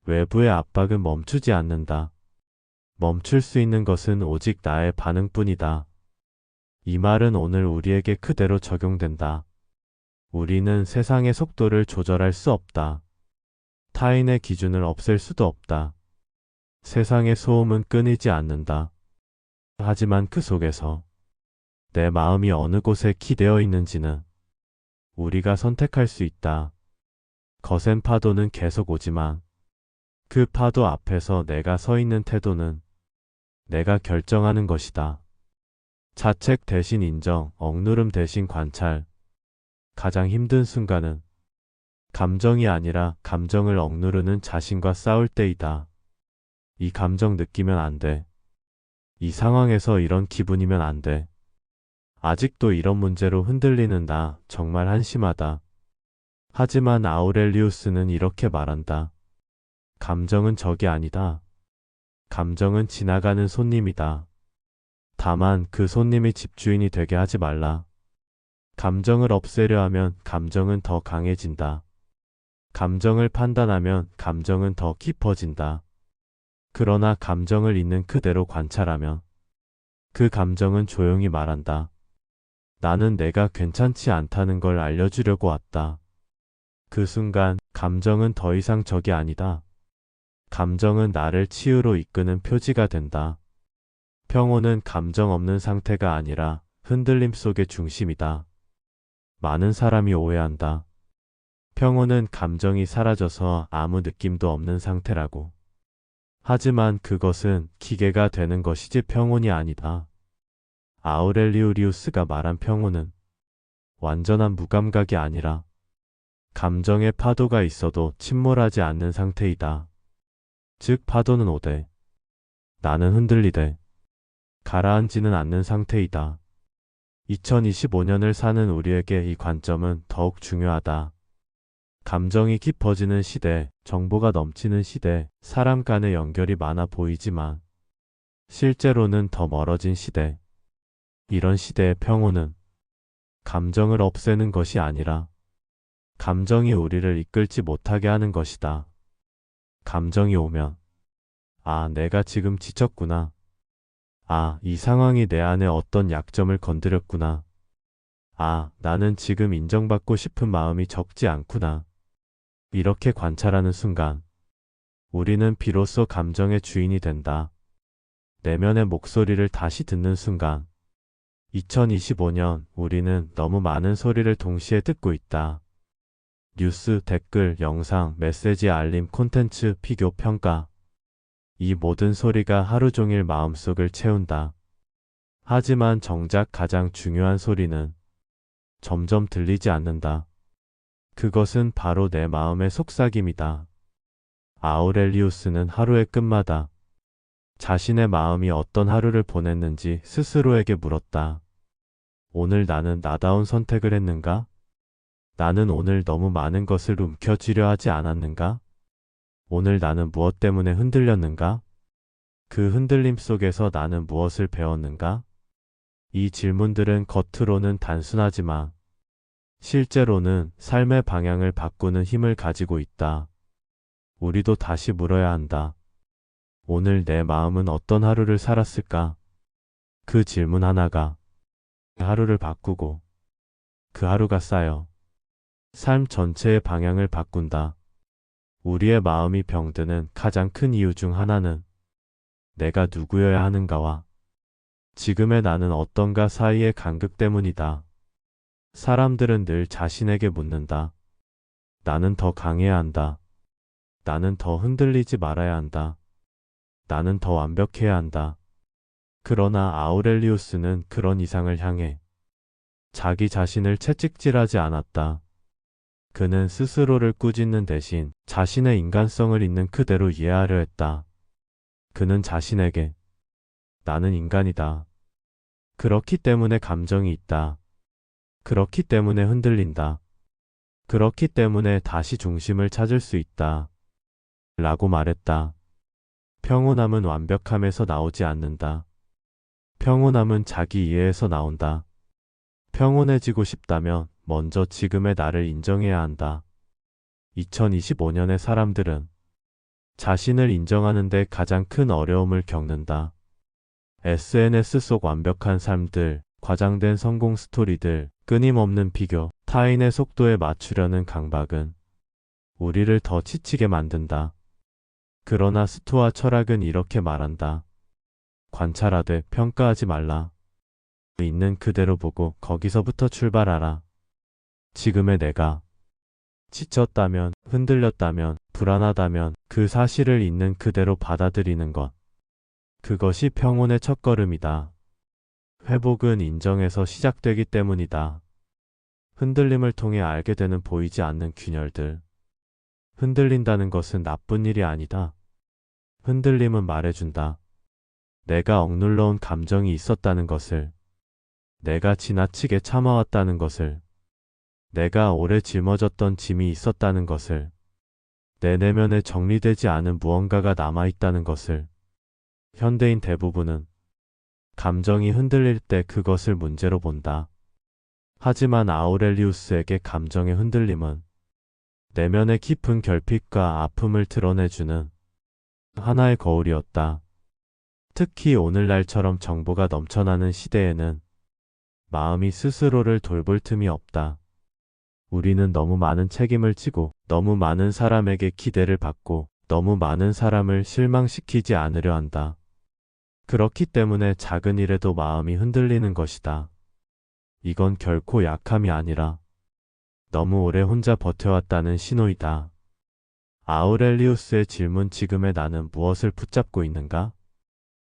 외부의 압박은 멈추지 않는다. 멈출 수 있는 것은 오직 나의 반응뿐이다. 이 말은 오늘 우리에게 그대로 적용된다. 우리는 세상의 속도를 조절할 수 없다. 타인의 기준을 없앨 수도 없다. 세상의 소음은 끊이지 않는다. 하지만 그 속에서 내 마음이 어느 곳에 기대어 있는지는 우리가 선택할 수 있다. 거센 파도는 계속 오지만 그 파도 앞에서 내가 서 있는 태도는 내가 결정하는 것이다. 자책 대신 인정, 억누름 대신 관찰. 가장 힘든 순간은 감정이 아니라 감정을 억누르는 자신과 싸울 때이다. 이 감정 느끼면 안 돼. 이 상황에서 이런 기분이면 안 돼. 아직도 이런 문제로 흔들리는 나 정말 한심하다. 하지만 아우렐리우스는 이렇게 말한다. 감정은 적이 아니다. 감정은 지나가는 손님이다. 다만 그 손님이 집주인이 되게 하지 말라. 감정을 없애려 하면 감정은 더 강해진다. 감정을 판단하면 감정은 더 깊어진다. 그러나 감정을 있는 그대로 관찰하면 그 감정은 조용히 말한다. 나는 내가 괜찮지 않다는 걸 알려주려고 왔다. 그 순간 감정은 더 이상 적이 아니다. 감정은 나를 치유로 이끄는 표지가 된다. 평온은 감정 없는 상태가 아니라 흔들림 속의 중심이다. 많은 사람이 오해한다. 평온은 감정이 사라져서 아무 느낌도 없는 상태라고. 하지만 그것은 기계가 되는 것이지 평온이 아니다. 아우렐리우리우스가 말한 평온은 완전한 무감각이 아니라 감정의 파도가 있어도 침몰하지 않는 상태이다. 즉 파도는 오되 나는 흔들리되 가라앉지는 않는 상태이다. 2025년을 사는 우리에게 이 관점은 더욱 중요하다. 감정이 깊어지는 시대, 정보가 넘치는 시대, 사람 간의 연결이 많아 보이지만 실제로는 더 멀어진 시대. 이런 시대의 평온은 감정을 없애는 것이 아니라 감정이 우리를 이끌지 못하게 하는 것이다. 감정이 오면 아, 내가 지금 지쳤구나. 아, 이 상황이 내 안에 어떤 약점을 건드렸구나. 아, 나는 지금 인정받고 싶은 마음이 적지 않구나. 이렇게 관찰하는 순간 우리는 비로소 감정의 주인이 된다. 내면의 목소리를 다시 듣는 순간 2025년 우리는 너무 많은 소리를 동시에 듣고 있다. 뉴스, 댓글, 영상, 메시지, 알림, 콘텐츠, 비교, 평가. 이 모든 소리가 하루 종일 마음속을 채운다. 하지만 정작 가장 중요한 소리는 점점 들리지 않는다. 그것은 바로 내 마음의 속삭임이다. 아우렐리우스는 하루의 끝마다 자신의 마음이 어떤 하루를 보냈는지 스스로에게 물었다. 오늘 나는 나다운 선택을 했는가? 나는 오늘 너무 많은 것을 움켜쥐려 하지 않았는가? 오늘 나는 무엇 때문에 흔들렸는가? 그 흔들림 속에서 나는 무엇을 배웠는가? 이 질문들은 겉으로는 단순하지만 실제로는 삶의 방향을 바꾸는 힘을 가지고 있다. 우리도 다시 물어야 한다. 오늘 내 마음은 어떤 하루를 살았을까? 그 질문 하나가 하루를 바꾸고 그 하루가 쌓여 삶 전체의 방향을 바꾼다. 우리의 마음이 병드는 가장 큰 이유 중 하나는 내가 누구여야 하는가와 지금의 나는 어떤가 사이의 간극 때문이다. 사람들은 늘 자신에게 묻는다. 나는 더 강해야 한다. 나는 더 흔들리지 말아야 한다. 나는 더 완벽해야 한다. 그러나 아우렐리우스는 그런 이상을 향해 자기 자신을 채찍질하지 않았다. 그는 스스로를 꾸짖는 대신 자신의 인간성을 있는 그대로 이해하려 했다. 그는 자신에게 나는 인간이다. 그렇기 때문에 감정이 있다. 그렇기 때문에 흔들린다. 그렇기 때문에 다시 중심을 찾을 수 있다. 라고 말했다. 평온함은 완벽함에서 나오지 않는다. 평온함은 자기 이해에서 나온다. 평온해지고 싶다면 먼저 지금의 나를 인정해야 한다. 2025년의 사람들은 자신을 인정하는데 가장 큰 어려움을 겪는다. SNS 속 완벽한 삶들, 과장된 성공 스토리들, 끊임없는 비교, 타인의 속도에 맞추려는 강박은 우리를 더 지치게 만든다. 그러나 스토아 철학은 이렇게 말한다. 관찰하되 평가하지 말라. 있는 그대로 보고 거기서부터 출발하라. 지금의 내가 지쳤다면, 흔들렸다면, 불안하다면 그 사실을 있는 그대로 받아들이는 것. 그것이 평온의 첫걸음이다. 회복은 인정에서 시작되기 때문이다. 흔들림을 통해 알게 되는 보이지 않는 균열들. 흔들린다는 것은 나쁜 일이 아니다. 흔들림은 말해준다. 내가 억눌러온 감정이 있었다는 것을. 내가 지나치게 참아왔다는 것을. 내가 오래 짊어졌던 짐이 있었다는 것을. 내 내면에 정리되지 않은 무언가가 남아있다는 것을. 현대인 대부분은 감정이 흔들릴 때 그것을 문제로 본다. 하지만 아우렐리우스에게 감정의 흔들림은 내면의 깊은 결핍과 아픔을 드러내주는 하나의 거울이었다. 특히 오늘날처럼 정보가 넘쳐나는 시대에는 마음이 스스로를 돌볼 틈이 없다. 우리는 너무 많은 책임을 지고 너무 많은 사람에게 기대를 받고 너무 많은 사람을 실망시키지 않으려 한다. 그렇기 때문에 작은 일에도 마음이 흔들리는 것이다. 이건 결코 약함이 아니라 너무 오래 혼자 버텨왔다는 신호이다. 아우렐리우스의 질문 지금의 나는 무엇을 붙잡고 있는가?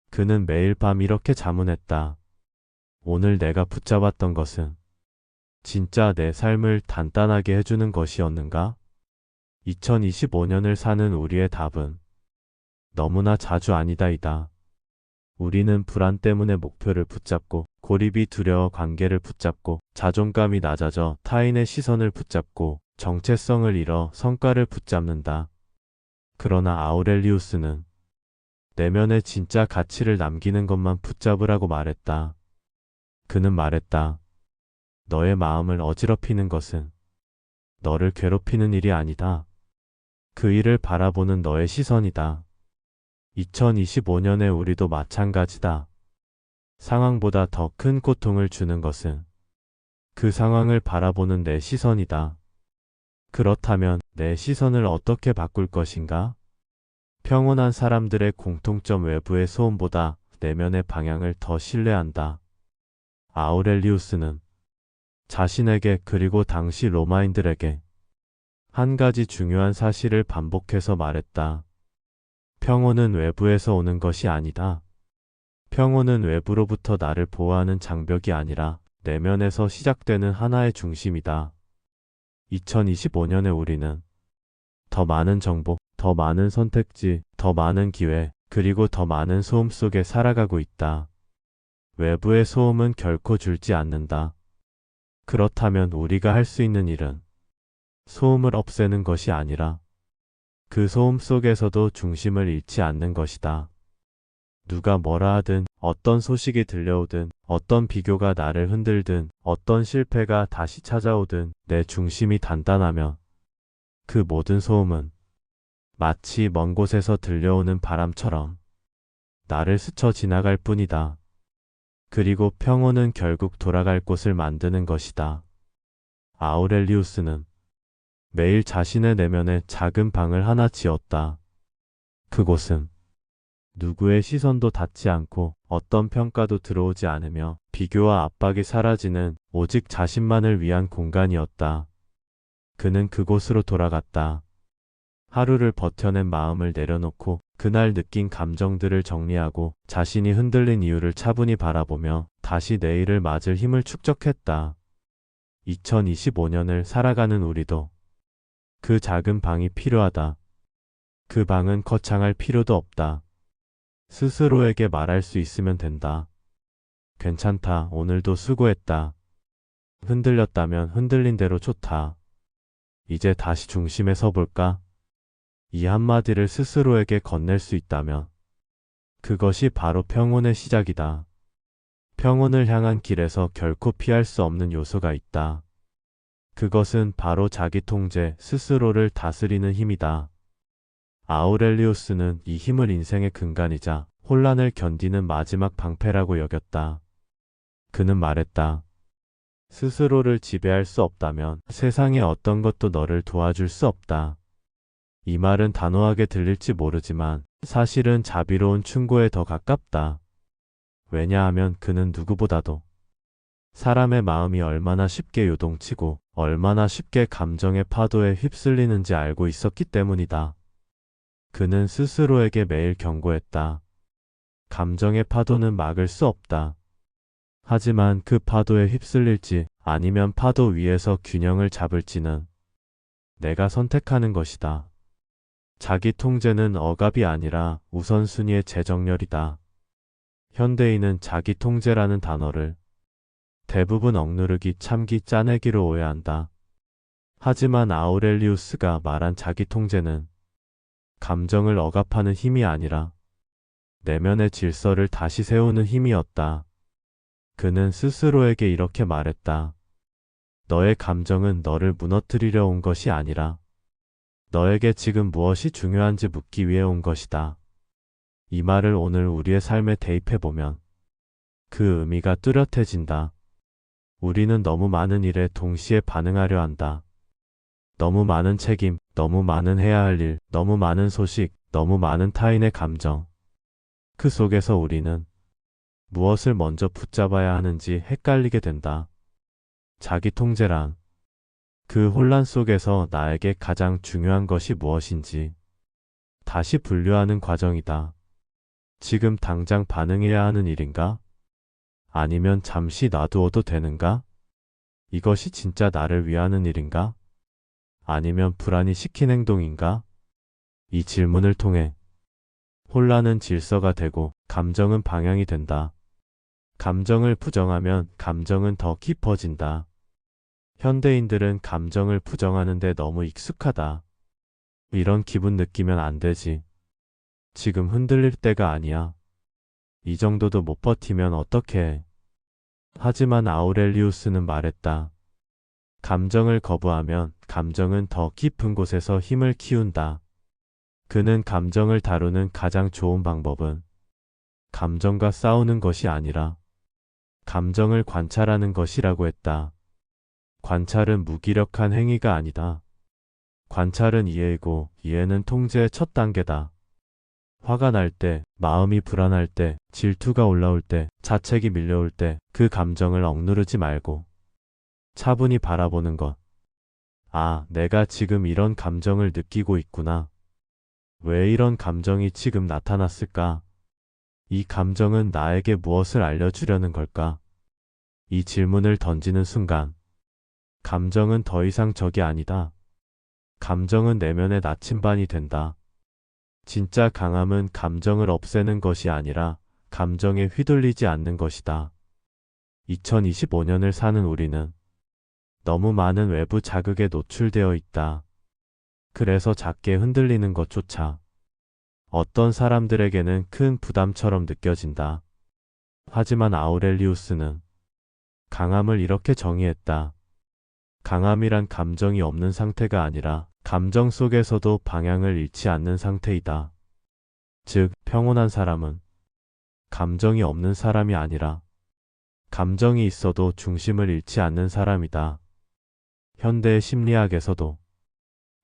그는 매일 밤 이렇게 자문했다. 오늘 내가 붙잡았던 것은 진짜 내 삶을 단단하게 해주는 것이었는가? 2025년을 사는 우리의 답은 너무나 자주 아니다이다. 우리는 불안 때문에 목표를 붙잡고 고립이 두려워 관계를 붙잡고 자존감이 낮아져 타인의 시선을 붙잡고 정체성을 잃어 성과를 붙잡는다. 그러나 아우렐리우스는 내면의 진짜 가치를 남기는 것만 붙잡으라고 말했다. 그는 말했다. 너의 마음을 어지럽히는 것은 너를 괴롭히는 일이 아니다. 그 일을 바라보는 너의 시선이다. 2025년에 우리도 마찬가지다. 상황보다 더 큰 고통을 주는 것은 그 상황을 바라보는 내 시선이다. 그렇다면 내 시선을 어떻게 바꿀 것인가? 평온한 사람들의 공통점 외부의 소음보다 내면의 방향을 더 신뢰한다. 아우렐리우스는 자신에게 그리고 당시 로마인들에게 한 가지 중요한 사실을 반복해서 말했다. 평온은 외부에서 오는 것이 아니다. 평온은 외부로부터 나를 보호하는 장벽이 아니라 내면에서 시작되는 하나의 중심이다. 2025년에 우리는 더 많은 정보, 더 많은 선택지, 더 많은 기회, 그리고 더 많은 소음 속에 살아가고 있다. 외부의 소음은 결코 줄지 않는다. 그렇다면 우리가 할 수 있는 일은 소음을 없애는 것이 아니라 그 소음 속에서도 중심을 잃지 않는 것이다. 누가 뭐라 하든, 어떤 소식이 들려오든, 어떤 비교가 나를 흔들든, 어떤 실패가 다시 찾아오든 내 중심이 단단하면 그 모든 소음은 마치 먼 곳에서 들려오는 바람처럼 나를 스쳐 지나갈 뿐이다. 그리고 평온은 결국 돌아갈 곳을 만드는 것이다. 아우렐리우스는 매일 자신의 내면에 작은 방을 하나 지었다. 그곳은 누구의 시선도 닿지 않고 어떤 평가도 들어오지 않으며 비교와 압박이 사라지는 오직 자신만을 위한 공간이었다. 그는 그곳으로 돌아갔다. 하루를 버텨낸 마음을 내려놓고 그날 느낀 감정들을 정리하고 자신이 흔들린 이유를 차분히 바라보며 다시 내일을 맞을 힘을 축적했다. 2025년을 살아가는 우리도 그 작은 방이 필요하다. 그 방은 거창할 필요도 없다. 스스로에게 말할 수 있으면 된다. 괜찮다. 오늘도 수고했다. 흔들렸다면 흔들린 대로 좋다. 이제 다시 중심에 서볼까? 이 한마디를 스스로에게 건넬 수 있다면 그것이 바로 평온의 시작이다. 평온을 향한 길에서 결코 피할 수 없는 요소가 있다. 그것은 바로 자기 통제, 스스로를 다스리는 힘이다. 아우렐리우스는 이 힘을 인생의 근간이자 혼란을 견디는 마지막 방패라고 여겼다. 그는 말했다. 스스로를 지배할 수 없다면 세상의 어떤 것도 너를 도와줄 수 없다. 이 말은 단호하게 들릴지 모르지만 사실은 자비로운 충고에 더 가깝다. 왜냐하면 그는 누구보다도 사람의 마음이 얼마나 쉽게 요동치고 얼마나 쉽게 감정의 파도에 휩쓸리는지 알고 있었기 때문이다. 그는 스스로에게 매일 경고했다. 감정의 파도는 막을 수 없다. 하지만 그 파도에 휩쓸릴지 아니면 파도 위에서 균형을 잡을지는 내가 선택하는 것이다. 자기 통제는 억압이 아니라 우선순위의 재정렬이다. 현대인은 자기 통제라는 단어를 대부분 억누르기, 참기, 짜내기로 오해한다. 하지만 아우렐리우스가 말한 자기 통제는 감정을 억압하는 힘이 아니라 내면의 질서를 다시 세우는 힘이었다. 그는 스스로에게 이렇게 말했다. 너의 감정은 너를 무너뜨리려 온 것이 아니라 너에게 지금 무엇이 중요한지 묻기 위해 온 것이다. 이 말을 오늘 우리의 삶에 대입해보면 그 의미가 뚜렷해진다. 우리는 너무 많은 일에 동시에 반응하려 한다. 너무 많은 책임, 너무 많은 해야 할 일, 너무 많은 소식, 너무 많은 타인의 감정. 그 속에서 우리는 무엇을 먼저 붙잡아야 하는지 헷갈리게 된다. 자기 통제란 그 혼란 속에서 나에게 가장 중요한 것이 무엇인지 다시 분류하는 과정이다. 지금 당장 반응해야 하는 일인가? 아니면 잠시 놔두어도 되는가? 이것이 진짜 나를 위하는 일인가? 아니면 불안이 시킨 행동인가? 이 질문을 통해 혼란은 질서가 되고 감정은 방향이 된다. 감정을 부정하면 감정은 더 깊어진다. 현대인들은 감정을 부정하는데 너무 익숙하다. 이런 기분 느끼면 안 되지. 지금 흔들릴 때가 아니야. 이 정도도 못 버티면 어떡해 해. 하지만 아우렐리우스는 말했다. 감정을 거부하면 감정은 더 깊은 곳에서 힘을 키운다. 그는 감정을 다루는 가장 좋은 방법은 감정과 싸우는 것이 아니라 감정을 관찰하는 것이라고 했다. 관찰은 무기력한 행위가 아니다. 관찰은 이해이고 이해는 통제의 첫 단계다. 화가 날 때, 마음이 불안할 때, 질투가 올라올 때, 자책이 밀려올 때 그 감정을 억누르지 말고 차분히 바라보는 것. 아, 내가 지금 이런 감정을 느끼고 있구나. 왜 이런 감정이 지금 나타났을까? 이 감정은 나에게 무엇을 알려주려는 걸까? 이 질문을 던지는 순간, 감정은 더 이상 적이 아니다. 감정은 내면의 나침반이 된다. 진짜 강함은 감정을 없애는 것이 아니라 감정에 휘둘리지 않는 것이다. 2025년을 사는 우리는 너무 많은 외부 자극에 노출되어 있다. 그래서 작게 흔들리는 것조차 어떤 사람들에게는 큰 부담처럼 느껴진다. 하지만 아우렐리우스는 강함을 이렇게 정의했다. 강함이란 감정이 없는 상태가 아니라 감정 속에서도 방향을 잃지 않는 상태이다. 즉, 평온한 사람은 감정이 없는 사람이 아니라 감정이 있어도 중심을 잃지 않는 사람이다. 현대의 심리학에서도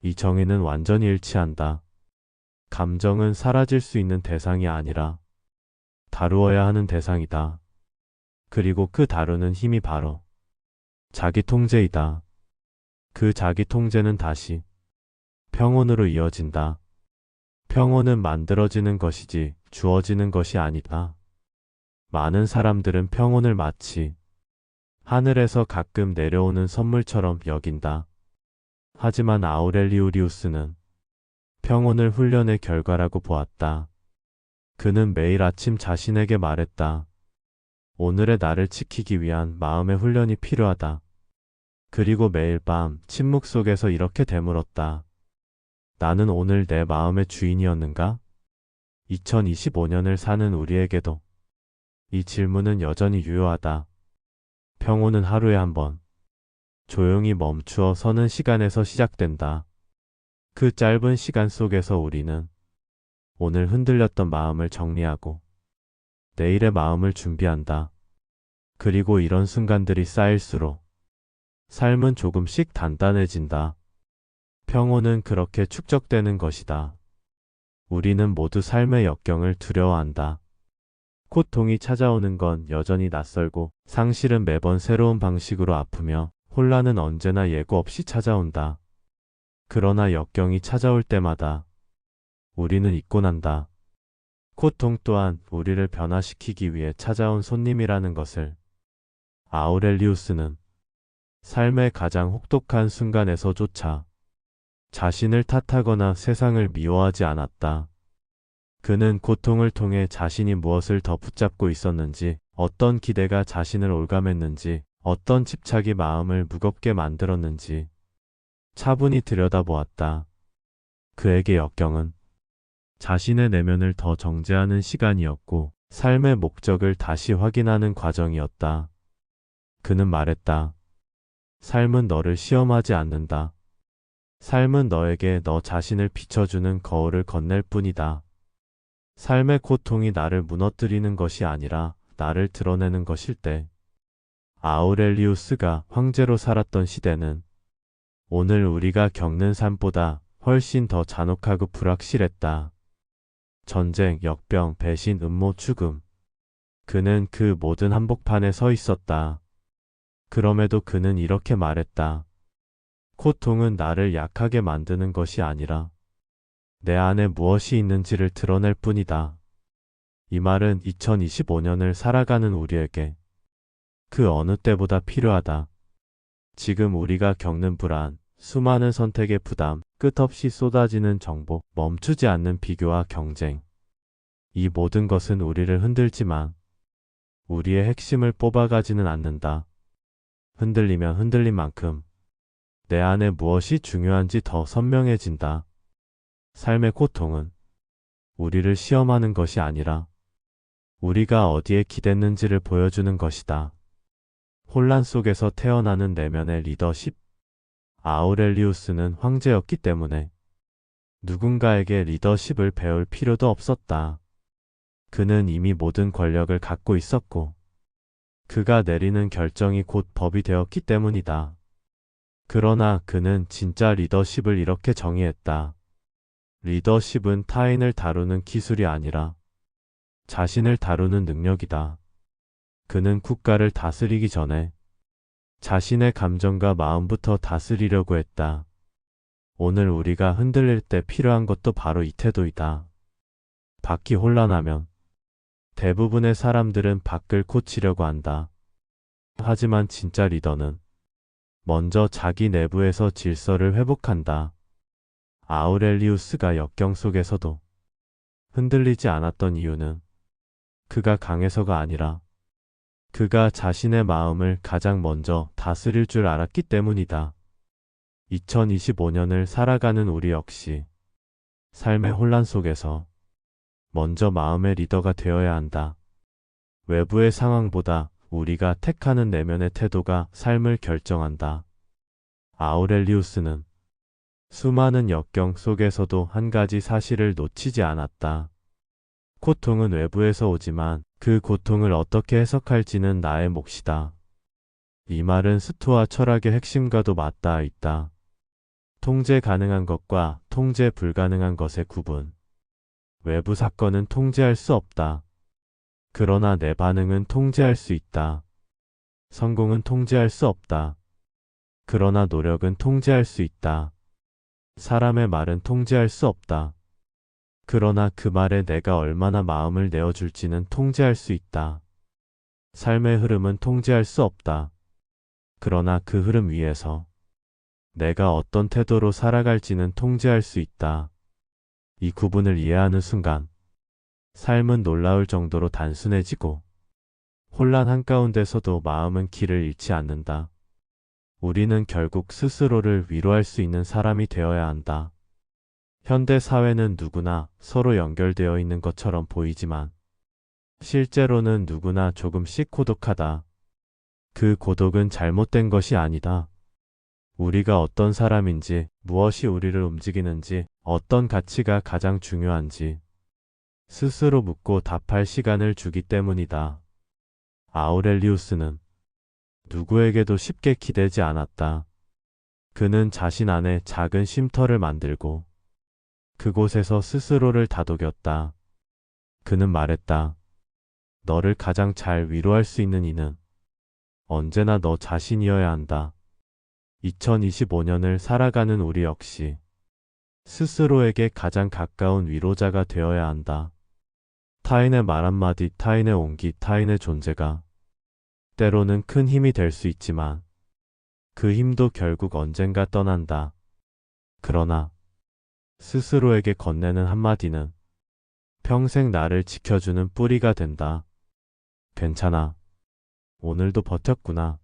이 정의는 완전히 일치한다. 감정은 사라질 수 있는 대상이 아니라 다루어야 하는 대상이다. 그리고 그 다루는 힘이 바로 자기 통제이다. 그 자기 통제는 다시 평온으로 이어진다. 평온은 만들어지는 것이지 주어지는 것이 아니다. 많은 사람들은 평온을 마치 하늘에서 가끔 내려오는 선물처럼 여긴다. 하지만 아우렐리우리우스는 평온을 훈련의 결과라고 보았다. 그는 매일 아침 자신에게 말했다. 오늘의 나를 지키기 위한 마음의 훈련이 필요하다. 그리고 매일 밤 침묵 속에서 이렇게 되물었다. 나는 오늘 내 마음의 주인이었는가? 2025년을 사는 우리에게도 이 질문은 여전히 유효하다. 평온은 하루에 한 번, 조용히 멈추어 서는 시간에서 시작된다. 그 짧은 시간 속에서 우리는 오늘 흔들렸던 마음을 정리하고 내일의 마음을 준비한다. 그리고 이런 순간들이 쌓일수록 삶은 조금씩 단단해진다. 평온은 그렇게 축적되는 것이다. 우리는 모두 삶의 역경을 두려워한다. 고통이 찾아오는 건 여전히 낯설고 상실은 매번 새로운 방식으로 아프며 혼란은 언제나 예고 없이 찾아온다. 그러나 역경이 찾아올 때마다 우리는 잊고 난다. 고통 또한 우리를 변화시키기 위해 찾아온 손님이라는 것을. 아우렐리우스는 삶의 가장 혹독한 순간에서조차 자신을 탓하거나 세상을 미워하지 않았다. 그는 고통을 통해 자신이 무엇을 더 붙잡고 있었는지, 어떤 기대가 자신을 올감했는지, 어떤 집착이 마음을 무겁게 만들었는지 차분히 들여다보았다. 그에게 역경은 자신의 내면을 더 정제하는 시간이었고 삶의 목적을 다시 확인하는 과정이었다. 그는 말했다. 삶은 너를 시험하지 않는다. 삶은 너에게 너 자신을 비춰주는 거울을 건넬 뿐이다. 삶의 고통이 나를 무너뜨리는 것이 아니라 나를 드러내는 것일 때. 아우렐리우스가 황제로 살았던 시대는 오늘 우리가 겪는 삶보다 훨씬 더 잔혹하고 불확실했다. 전쟁, 역병, 배신, 음모, 죽음. 그는 그 모든 한복판에 서 있었다. 그럼에도 그는 이렇게 말했다. 고통은 나를 약하게 만드는 것이 아니라 내 안에 무엇이 있는지를 드러낼 뿐이다. 이 말은 2025년을 살아가는 우리에게 그 어느 때보다 필요하다. 지금 우리가 겪는 불안, 수많은 선택의 부담, 끝없이 쏟아지는 정보, 멈추지 않는 비교와 경쟁. 이 모든 것은 우리를 흔들지만 우리의 핵심을 뽑아가지는 않는다. 흔들리면 흔들린 만큼 내 안에 무엇이 중요한지 더 선명해진다. 삶의 고통은 우리를 시험하는 것이 아니라 우리가 어디에 기댔는지를 보여주는 것이다. 혼란 속에서 태어나는 내면의 리더십. 아우렐리우스는 황제였기 때문에 누군가에게 리더십을 배울 필요도 없었다. 그는 이미 모든 권력을 갖고 있었고 그가 내리는 결정이 곧 법이 되었기 때문이다. 그러나 그는 진짜 리더십을 이렇게 정의했다. 리더십은 타인을 다루는 기술이 아니라 자신을 다루는 능력이다. 그는 국가를 다스리기 전에 자신의 감정과 마음부터 다스리려고 했다. 오늘 우리가 흔들릴 때 필요한 것도 바로 이 태도이다. 밖이 혼란하면 대부분의 사람들은 밖을 고치려고 한다. 하지만 진짜 리더는 먼저 자기 내부에서 질서를 회복한다. 아우렐리우스가 역경 속에서도 흔들리지 않았던 이유는 그가 강해서가 아니라 그가 자신의 마음을 가장 먼저 다스릴 줄 알았기 때문이다. 2025년을 살아가는 우리 역시 삶의 혼란 속에서 먼저 마음의 리더가 되어야 한다. 외부의 상황보다 우리가 택하는 내면의 태도가 삶을 결정한다. 아우렐리우스는 수많은 역경 속에서도 한 가지 사실을 놓치지 않았다. 고통은 외부에서 오지만 그 고통을 어떻게 해석할지는 나의 몫이다. 이 말은 스토아 철학의 핵심과도 맞닿아 있다. 통제 가능한 것과 통제 불가능한 것의 구분. 외부 사건은 통제할 수 없다. 그러나 내 반응은 통제할 수 있다. 성공은 통제할 수 없다. 그러나 노력은 통제할 수 있다. 사람의 말은 통제할 수 없다. 그러나 그 말에 내가 얼마나 마음을 내어줄지는 통제할 수 있다. 삶의 흐름은 통제할 수 없다. 그러나 그 흐름 위에서 내가 어떤 태도로 살아갈지는 통제할 수 있다. 이 구분을 이해하는 순간 삶은 놀라울 정도로 단순해지고 혼란 한가운데서도 마음은 길을 잃지 않는다. 우리는 결국 스스로를 위로할 수 있는 사람이 되어야 한다. 현대 사회는 누구나 서로 연결되어 있는 것처럼 보이지만 실제로는 누구나 조금씩 고독하다. 그 고독은 잘못된 것이 아니다. 우리가 어떤 사람인지, 무엇이 우리를 움직이는지, 어떤 가치가 가장 중요한지 스스로 묻고 답할 시간을 주기 때문이다. 아우렐리우스는 누구에게도 쉽게 기대지 않았다. 그는 자신 안에 작은 쉼터를 만들고 그곳에서 스스로를 다독였다. 그는 말했다. 너를 가장 잘 위로할 수 있는 이는 언제나 너 자신이어야 한다. 2025년을 살아가는 우리 역시 스스로에게 가장 가까운 위로자가 되어야 한다. 타인의 말 한마디, 타인의 온기, 타인의 존재가 때로는 큰 힘이 될 수 있지만 그 힘도 결국 언젠가 떠난다. 그러나 스스로에게 건네는 한마디는 평생 나를 지켜주는 뿌리가 된다. 괜찮아. 오늘도 버텼구나.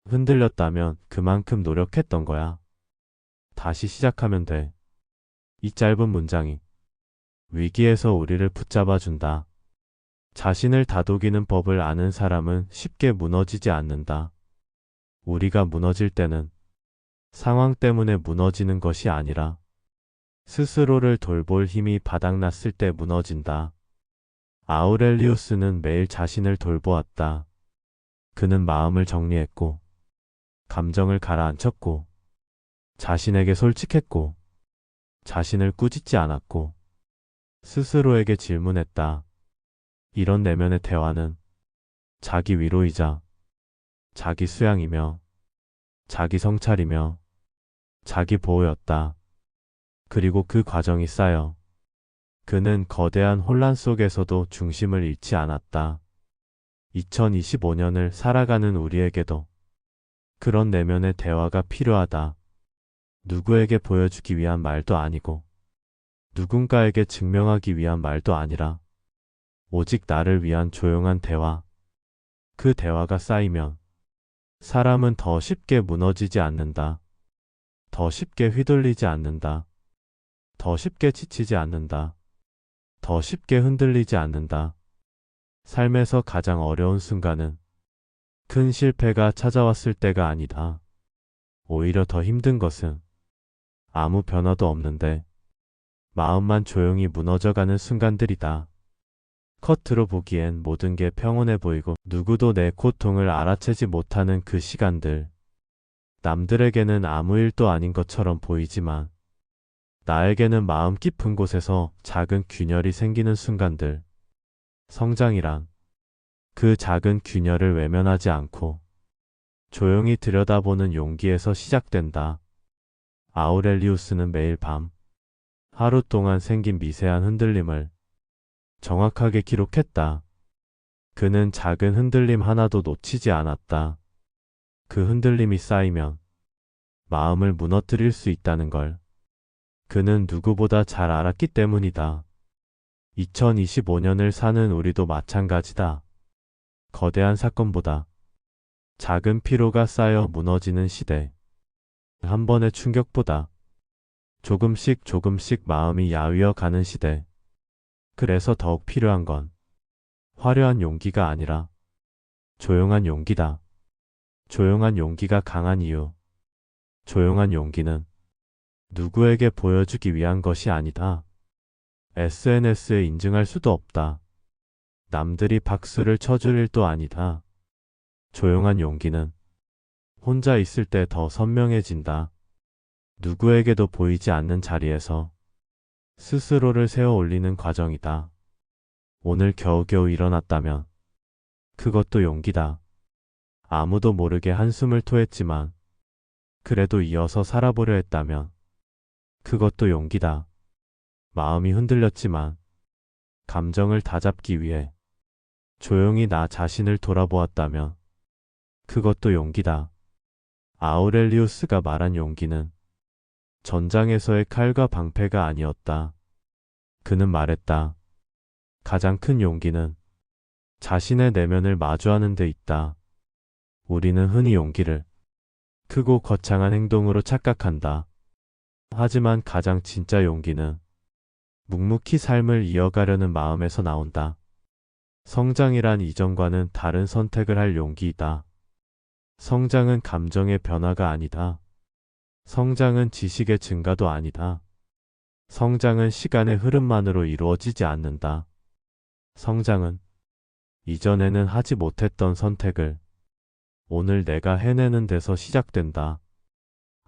흔들렸다면 그만큼 노력했던 거야. 다시 시작하면 돼. 이 짧은 문장이 위기에서 우리를 붙잡아 준다. 자신을 다독이는 법을 아는 사람은 쉽게 무너지지 않는다. 우리가 무너질 때는 상황 때문에 무너지는 것이 아니라 스스로를 돌볼 힘이 바닥났을 때 무너진다. 아우렐리우스는 매일 자신을 돌보았다. 그는 마음을 정리했고, 감정을 가라앉혔고, 자신에게 솔직했고, 자신을 꾸짖지 않았고, 스스로에게 질문했다. 이런 내면의 대화는 자기 위로이자 자기 수양이며 자기 성찰이며 자기 보호였다. 그리고 그 과정이 쌓여 그는 거대한 혼란 속에서도 중심을 잃지 않았다. 2025년을 살아가는 우리에게도 그런 내면의 대화가 필요하다. 누구에게 보여주기 위한 말도 아니고 누군가에게 증명하기 위한 말도 아니라 오직 나를 위한 조용한 대화. 그 대화가 쌓이면 사람은 더 쉽게 무너지지 않는다. 더 쉽게 휘둘리지 않는다. 더 쉽게 지치지 않는다. 더 쉽게 흔들리지 않는다. 삶에서 가장 어려운 순간은 큰 실패가 찾아왔을 때가 아니다. 오히려 더 힘든 것은 아무 변화도 없는데 마음만 조용히 무너져가는 순간들이다. 겉으로 보기엔 모든 게 평온해 보이고 누구도 내 고통을 알아채지 못하는 그 시간들. 남들에게는 아무 일도 아닌 것처럼 보이지만 나에게는 마음 깊은 곳에서 작은 균열이 생기는 순간들. 성장이란 그 작은 균열을 외면하지 않고 조용히 들여다보는 용기에서 시작된다. 아우렐리우스는 매일 밤 하루 동안 생긴 미세한 흔들림을 정확하게 기록했다. 그는 작은 흔들림 하나도 놓치지 않았다. 그 흔들림이 쌓이면 마음을 무너뜨릴 수 있다는 걸 그는 누구보다 잘 알았기 때문이다. 2025년을 사는 우리도 마찬가지다. 거대한 사건보다 작은 피로가 쌓여 무너지는 시대. 한 번의 충격보다 조금씩 조금씩 마음이 야위어 가는 시대. 그래서 더욱 필요한 건 화려한 용기가 아니라 조용한 용기다. 조용한 용기가 강한 이유. 조용한 용기는 누구에게 보여주기 위한 것이 아니다. SNS에 인증할 수도 없다. 남들이 박수를 쳐줄 일도 아니다. 조용한 용기는 혼자 있을 때 더 선명해진다. 누구에게도 보이지 않는 자리에서 스스로를 세워 올리는 과정이다. 오늘 겨우겨우 일어났다면 그것도 용기다. 아무도 모르게 한숨을 토했지만 그래도 이어서 살아보려 했다면 그것도 용기다. 마음이 흔들렸지만 감정을 다잡기 위해 조용히 나 자신을 돌아보았다면 그것도 용기다. 아우렐리우스가 말한 용기는 전장에서의 칼과 방패가 아니었다. 그는 말했다. 가장 큰 용기는 자신의 내면을 마주하는 데 있다. 우리는 흔히 용기를 크고 거창한 행동으로 착각한다. 하지만 가장 진짜 용기는 묵묵히 삶을 이어가려는 마음에서 나온다. 성장이란 이전과는 다른 선택을 할 용기이다. 성장은 감정의 변화가 아니다. 성장은 지식의 증가도 아니다. 성장은 시간의 흐름만으로 이루어지지 않는다. 성장은 이전에는 하지 못했던 선택을 오늘 내가 해내는 데서 시작된다.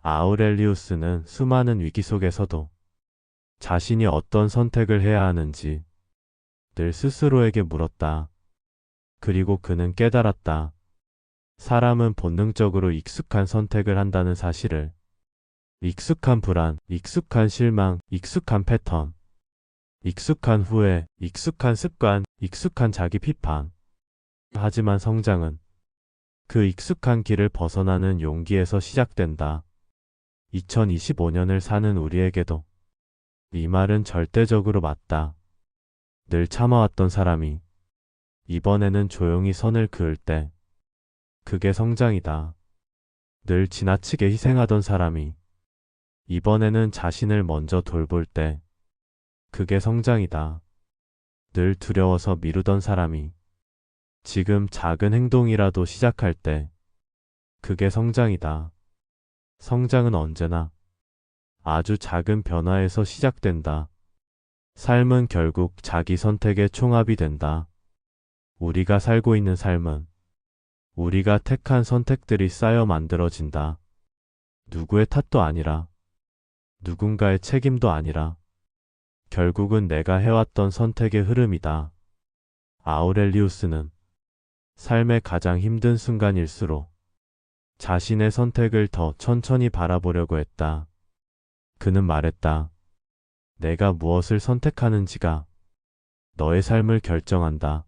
아우렐리우스는 수많은 위기 속에서도 자신이 어떤 선택을 해야 하는지 늘 스스로에게 물었다. 그리고 그는 깨달았다. 사람은 본능적으로 익숙한 선택을 한다는 사실을. 익숙한 불안, 익숙한 실망, 익숙한 패턴, 익숙한 후회, 익숙한 습관, 익숙한 자기 비판. 하지만 성장은 그 익숙한 길을 벗어나는 용기에서 시작된다. 2025년을 사는 우리에게도 이 말은 절대적으로 맞다. 늘 참아왔던 사람이 이번에는 조용히 선을 그을 때 그게 성장이다. 늘 지나치게 희생하던 사람이 이번에는 자신을 먼저 돌볼 때 그게 성장이다. 늘 두려워서 미루던 사람이 지금 작은 행동이라도 시작할 때 그게 성장이다. 성장은 언제나 아주 작은 변화에서 시작된다. 삶은 결국 자기 선택의 총합이 된다. 우리가 살고 있는 삶은 우리가 택한 선택들이 쌓여 만들어진다. 누구의 탓도 아니라 누군가의 책임도 아니라 결국은 내가 해왔던 선택의 흐름이다. 아우렐리우스는 삶의 가장 힘든 순간일수록 자신의 선택을 더 천천히 바라보려고 했다. 그는 말했다. 내가 무엇을 선택하는지가 너의 삶을 결정한다.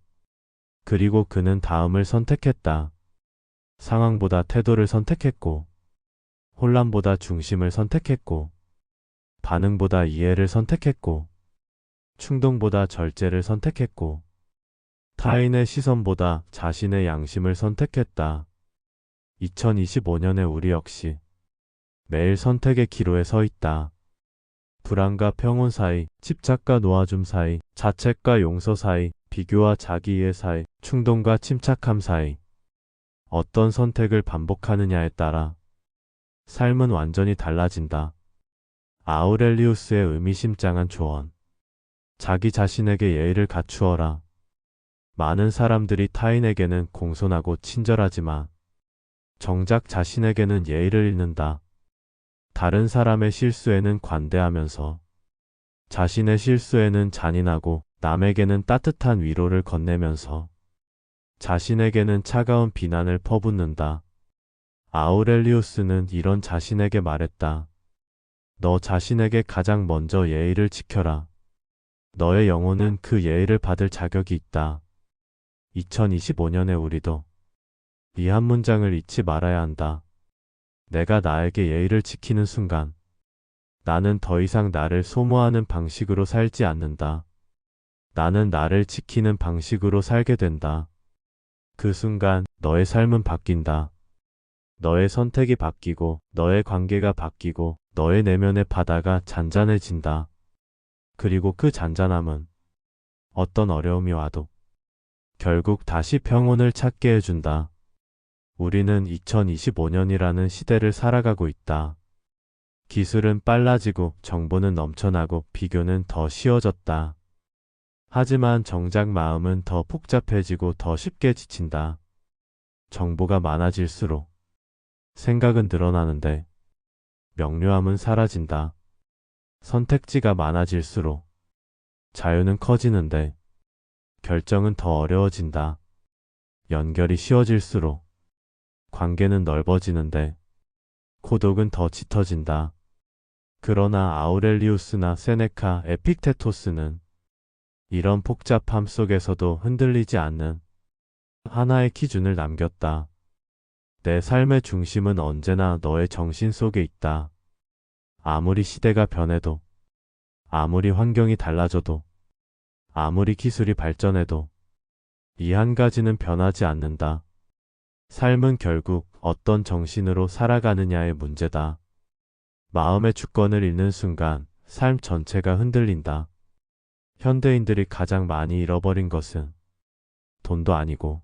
그리고 그는 다음을 선택했다. 상황보다 태도를 선택했고, 혼란보다 중심을 선택했고, 반응보다 이해를 선택했고, 충동보다 절제를 선택했고, 타인의 시선보다 자신의 양심을 선택했다. 2025년의 우리 역시 매일 선택의 기로에 서 있다. 불안과 평온 사이, 집착과 놓아줌 사이, 자책과 용서 사이, 비교와 자기이해 사이, 충동과 침착함 사이. 어떤 선택을 반복하느냐에 따라 삶은 완전히 달라진다. 아우렐리우스의 의미심장한 조언. 자기 자신에게 예의를 갖추어라. 많은 사람들이 타인에게는 공손하고 친절하지만 정작 자신에게는 예의를 잃는다. 다른 사람의 실수에는 관대하면서 자신의 실수에는 잔인하고 남에게는 따뜻한 위로를 건네면서 자신에게는 차가운 비난을 퍼붓는다. 아우렐리우스는 이런 자신에게 말했다. 너 자신에게 가장 먼저 예의를 지켜라. 너의 영혼은 그 예의를 받을 자격이 있다. 2025년의 우리도 이 한 문장을 잊지 말아야 한다. 내가 나에게 예의를 지키는 순간 나는 더 이상 나를 소모하는 방식으로 살지 않는다. 나는 나를 지키는 방식으로 살게 된다. 그 순간 너의 삶은 바뀐다. 너의 선택이 바뀌고 너의 관계가 바뀌고 너의 내면의 바다가 잔잔해진다. 그리고 그 잔잔함은 어떤 어려움이 와도 결국 다시 평온을 찾게 해준다. 우리는 2025년이라는 시대를 살아가고 있다. 기술은 빨라지고 정보는 넘쳐나고 비교는 더 쉬워졌다. 하지만 정작 마음은 더 복잡해지고 더 쉽게 지친다. 정보가 많아질수록 생각은 늘어나는데 명료함은 사라진다. 선택지가 많아질수록 자유는 커지는데 결정은 더 어려워진다. 연결이 쉬워질수록 관계는 넓어지는데 고독은 더 짙어진다. 그러나 아우렐리우스나 세네카, 에픽테토스는 이런 복잡함 속에서도 흔들리지 않는 하나의 기준을 남겼다. 내 삶의 중심은 언제나 너의 정신 속에 있다. 아무리 시대가 변해도, 아무리 환경이 달라져도, 아무리 기술이 발전해도 이 한 가지는 변하지 않는다. 삶은 결국 어떤 정신으로 살아가느냐의 문제다. 마음의 주권을 잃는 순간 삶 전체가 흔들린다. 현대인들이 가장 많이 잃어버린 것은 돈도 아니고,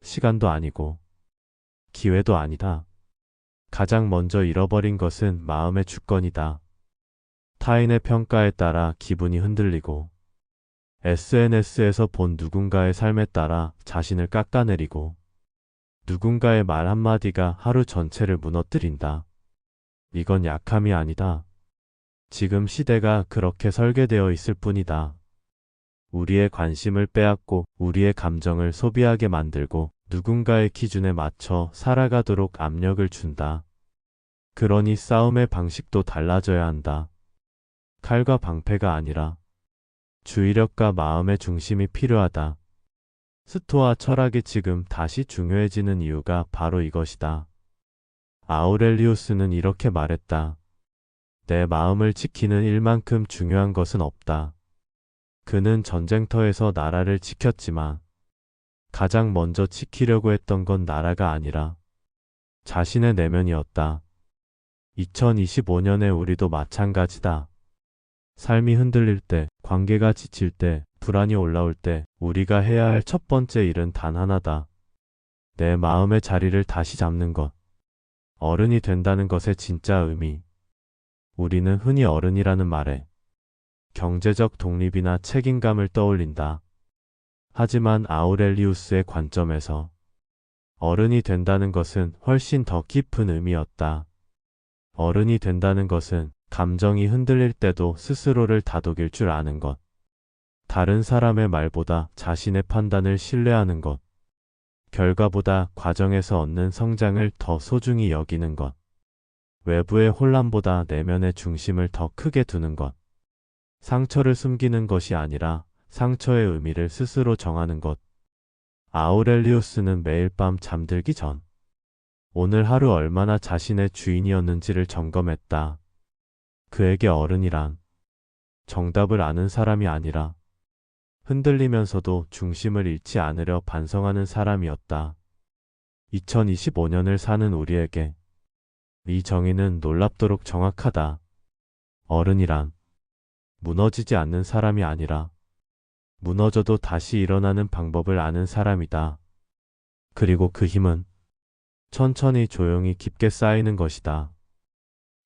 시간도 아니고, 기회도 아니다. 가장 먼저 잃어버린 것은 마음의 주권이다. 타인의 평가에 따라 기분이 흔들리고, SNS에서 본 누군가의 삶에 따라 자신을 깎아내리고, 누군가의 말 한마디가 하루 전체를 무너뜨린다. 이건 약함이 아니다. 지금 시대가 그렇게 설계되어 있을 뿐이다. 우리의 관심을 빼앗고 우리의 감정을 소비하게 만들고 누군가의 기준에 맞춰 살아가도록 압력을 준다. 그러니 싸움의 방식도 달라져야 한다. 칼과 방패가 아니라 주의력과 마음의 중심이 필요하다. 스토아 철학이 지금 다시 중요해지는 이유가 바로 이것이다. 아우렐리우스는 이렇게 말했다. 내 마음을 지키는 일만큼 중요한 것은 없다. 그는 전쟁터에서 나라를 지켰지만 가장 먼저 지키려고 했던 건 나라가 아니라 자신의 내면이었다. 2025년에 우리도 마찬가지다. 삶이 흔들릴 때, 관계가 지칠 때, 불안이 올라올 때 우리가 해야 할 첫 번째 일은 단 하나다. 내 마음의 자리를 다시 잡는 것. 어른이 된다는 것의 진짜 의미. 우리는 흔히 어른이라는 말에 경제적 독립이나 책임감을 떠올린다. 하지만 아우렐리우스의 관점에서 어른이 된다는 것은 훨씬 더 깊은 의미였다. 어른이 된다는 것은 감정이 흔들릴 때도 스스로를 다독일 줄 아는 것. 다른 사람의 말보다 자신의 판단을 신뢰하는 것. 결과보다 과정에서 얻는 성장을 더 소중히 여기는 것. 외부의 혼란보다 내면의 중심을 더 크게 두는 것. 상처를 숨기는 것이 아니라 상처의 의미를 스스로 정하는 것. 아우렐리우스는 매일 밤 잠들기 전 오늘 하루 얼마나 자신의 주인이었는지를 점검했다. 그에게 어른이란 정답을 아는 사람이 아니라 흔들리면서도 중심을 잃지 않으려 반성하는 사람이었다. 2025년을 사는 우리에게 이 정의는 놀랍도록 정확하다. 어른이란 무너지지 않는 사람이 아니라 무너져도 다시 일어나는 방법을 아는 사람이다. 그리고 그 힘은 천천히 조용히 깊게 쌓이는 것이다.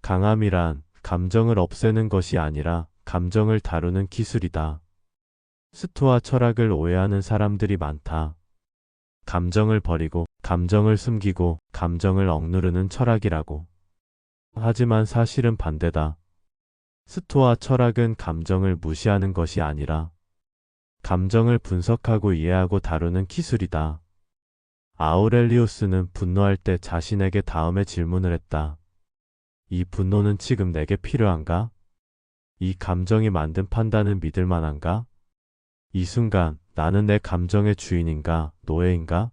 강함이란 감정을 없애는 것이 아니라 감정을 다루는 기술이다. 스토아 철학을 오해하는 사람들이 많다. 감정을 버리고, 감정을 숨기고, 감정을 억누르는 철학이라고. 하지만 사실은 반대다. 스토아 철학은 감정을 무시하는 것이 아니라 감정을 분석하고 이해하고 다루는 기술이다. 아우렐리우스는 분노할 때 자신에게 다음에 질문을 했다. 이 분노는 지금 내게 필요한가? 이 감정이 만든 판단은 믿을 만한가? 이 순간 나는 내 감정의 주인인가, 노예인가?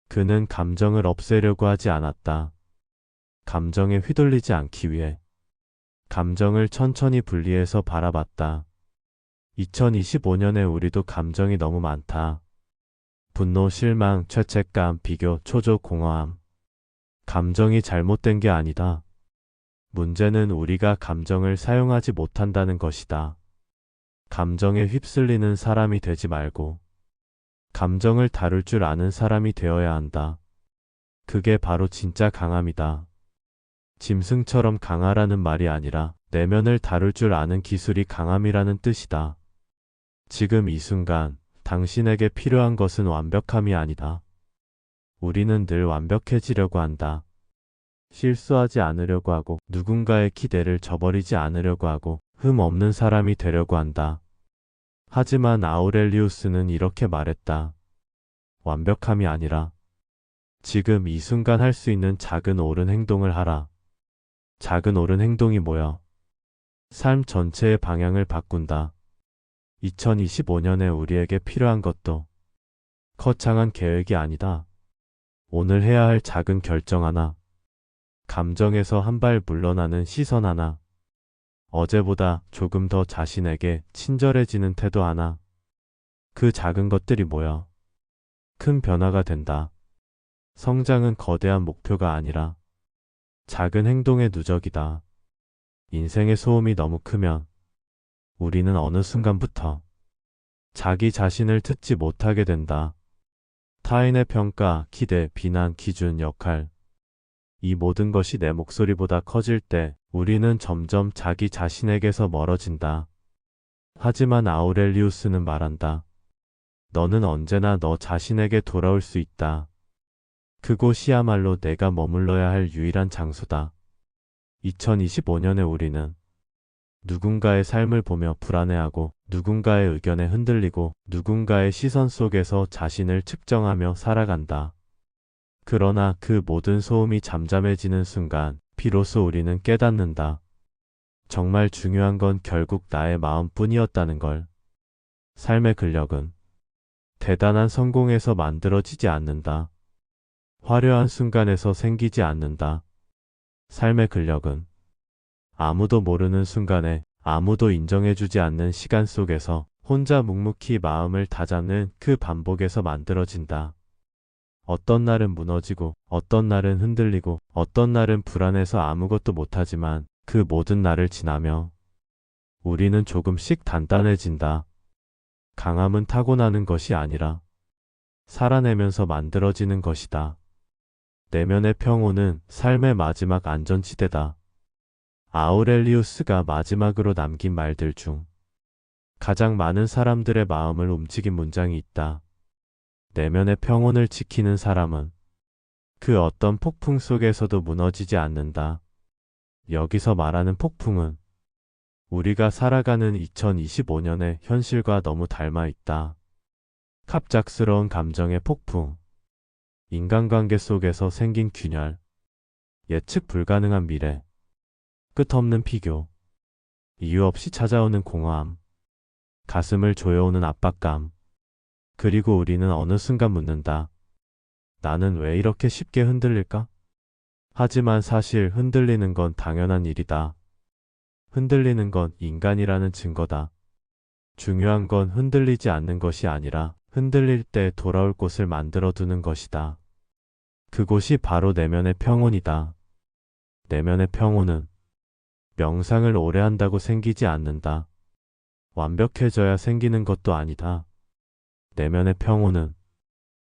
그는 감정을 없애려고 하지 않았다. 감정에 휘둘리지 않기 위해 감정을 천천히 분리해서 바라봤다. 2025년에 우리도 감정이 너무 많다. 분노, 실망, 죄책감, 비교, 초조, 공허함. 감정이 잘못된 게 아니다. 문제는 우리가 감정을 사용하지 못한다는 것이다. 감정에 휩쓸리는 사람이 되지 말고 감정을 다룰 줄 아는 사람이 되어야 한다. 그게 바로 진짜 강함이다. 짐승처럼 강하라는 말이 아니라 내면을 다룰 줄 아는 기술이 강함이라는 뜻이다. 지금 이 순간 당신에게 필요한 것은 완벽함이 아니다. 우리는 늘 완벽해지려고 한다. 실수하지 않으려고 하고 누군가의 기대를 저버리지 않으려고 하고 흠 없는 사람이 되려고 한다. 하지만 아우렐리우스는 이렇게 말했다. 완벽함이 아니라 지금 이 순간 할 수 있는 작은 옳은 행동을 하라. 작은 옳은 행동이 뭐야? 삶 전체의 방향을 바꾼다. 2025년에 우리에게 필요한 것도 거창한 계획이 아니다. 오늘 해야 할 작은 결정 하나. 감정에서 한 발 물러나는 시선 하나. 어제보다 조금 더 자신에게 친절해지는 태도 하나. 그 작은 것들이 모여 큰 변화가 된다. 성장은 거대한 목표가 아니라 작은 행동의 누적이다. 인생의 소음이 너무 크면 우리는 어느 순간부터 자기 자신을 듣지 못하게 된다. 타인의 평가, 기대, 비난, 기준, 역할. 이 모든 것이 내 목소리보다 커질 때 우리는 점점 자기 자신에게서 멀어진다. 하지만 아우렐리우스는 말한다. 너는 언제나 너 자신에게 돌아올 수 있다. 그곳이야말로 내가 머물러야 할 유일한 장소다. 2025년에 우리는 누군가의 삶을 보며 불안해하고 누군가의 의견에 흔들리고 누군가의 시선 속에서 자신을 측정하며 살아간다. 그러나 그 모든 소음이 잠잠해지는 순간 비로소 우리는 깨닫는다. 정말 중요한 건 결국 나의 마음뿐이었다는 걸. 삶의 근력은 대단한 성공에서 만들어지지 않는다. 화려한 순간에서 생기지 않는다. 삶의 근력은 아무도 모르는 순간에 아무도 인정해주지 않는 시간 속에서 혼자 묵묵히 마음을 다잡는 그 반복에서 만들어진다. 어떤 날은 무너지고 어떤 날은 흔들리고 어떤 날은 불안해서 아무것도 못하지만 그 모든 날을 지나며 우리는 조금씩 단단해진다. 강함은 타고나는 것이 아니라 살아내면서 만들어지는 것이다. 내면의 평온은 삶의 마지막 안전지대다. 아우렐리우스가 마지막으로 남긴 말들 중 가장 많은 사람들의 마음을 움직인 문장이 있다. 내면의 평온을 지키는 사람은 그 어떤 폭풍 속에서도 무너지지 않는다. 여기서 말하는 폭풍은 우리가 살아가는 2025년의 현실과 너무 닮아 있다. 갑작스러운 감정의 폭풍, 인간관계 속에서 생긴 균열, 예측 불가능한 미래, 끝없는 비교, 이유 없이 찾아오는 공허함, 가슴을 조여오는 압박감, 그리고 우리는 어느 순간 묻는다. 나는 왜 이렇게 쉽게 흔들릴까? 하지만 사실 흔들리는 건 당연한 일이다. 흔들리는 건 인간이라는 증거다. 중요한 건 흔들리지 않는 것이 아니라 흔들릴 때 돌아올 곳을 만들어 두는 것이다. 그곳이 바로 내면의 평온이다. 내면의 평온은 명상을 오래 한다고 생기지 않는다. 완벽해져야 생기는 것도 아니다. 내면의 평온은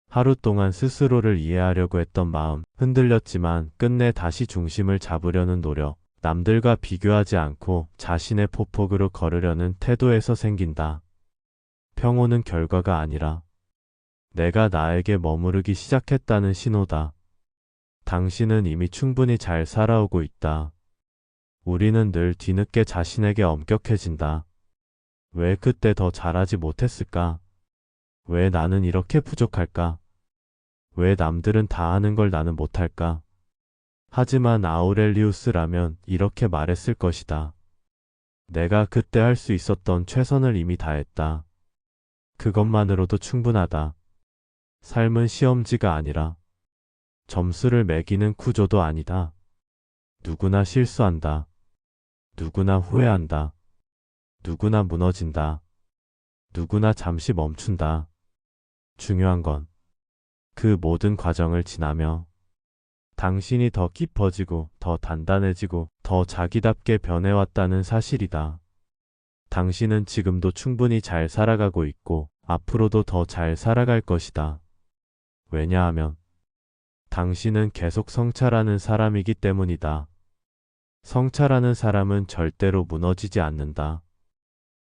하루 동안 스스로를 이해하려고 했던 마음, 흔들렸지만 끝내 다시 중심을 잡으려는 노력, 남들과 비교하지 않고 자신의 포폭으로 걸으려는 태도에서 생긴다. 평온은 결과가 아니라 내가 나에게 머무르기 시작했다는 신호다. 당신은 이미 충분히 잘 살아오고 있다. 우리는 늘 뒤늦게 자신에게 엄격해진다. 왜 그때 더 잘하지 못했을까? 왜 나는 이렇게 부족할까? 왜 남들은 다 하는 걸 나는 못할까? 하지만 아우렐리우스라면 이렇게 말했을 것이다. 내가 그때 할 수 있었던 최선을 이미 다했다. 그것만으로도 충분하다. 삶은 시험지가 아니라 점수를 매기는 구조도 아니다. 누구나 실수한다. 누구나 후회한다. 누구나 무너진다. 누구나 잠시 멈춘다. 중요한 건 그 모든 과정을 지나며 당신이 더 깊어지고 더 단단해지고 더 자기답게 변해왔다는 사실이다. 당신은 지금도 충분히 잘 살아가고 있고 앞으로도 더 잘 살아갈 것이다. 왜냐하면 당신은 계속 성찰하는 사람이기 때문이다. 성찰하는 사람은 절대로 무너지지 않는다.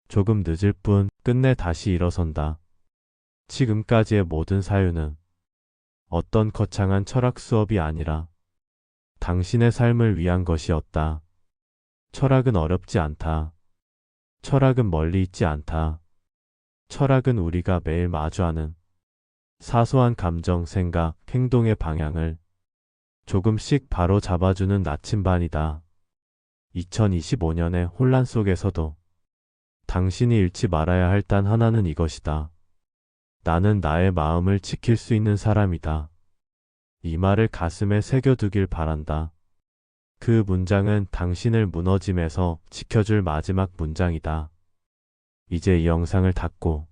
조금 늦을 뿐 끝내 다시 일어선다. 지금까지의 모든 사유는 어떤 거창한 철학 수업이 아니라 당신의 삶을 위한 것이었다. 철학은 어렵지 않다. 철학은 멀리 있지 않다. 철학은 우리가 매일 마주하는 사소한 감정, 생각, 행동의 방향을 조금씩 바로 잡아주는 나침반이다. 2025년의 혼란 속에서도 당신이 잃지 말아야 할 단 하나는 이것이다. 나는 나의 마음을 지킬 수 있는 사람이다. 이 말을 가슴에 새겨두길 바란다. 그 문장은 당신을 무너짐에서 지켜줄 마지막 문장이다. 이제 이 영상을 닫고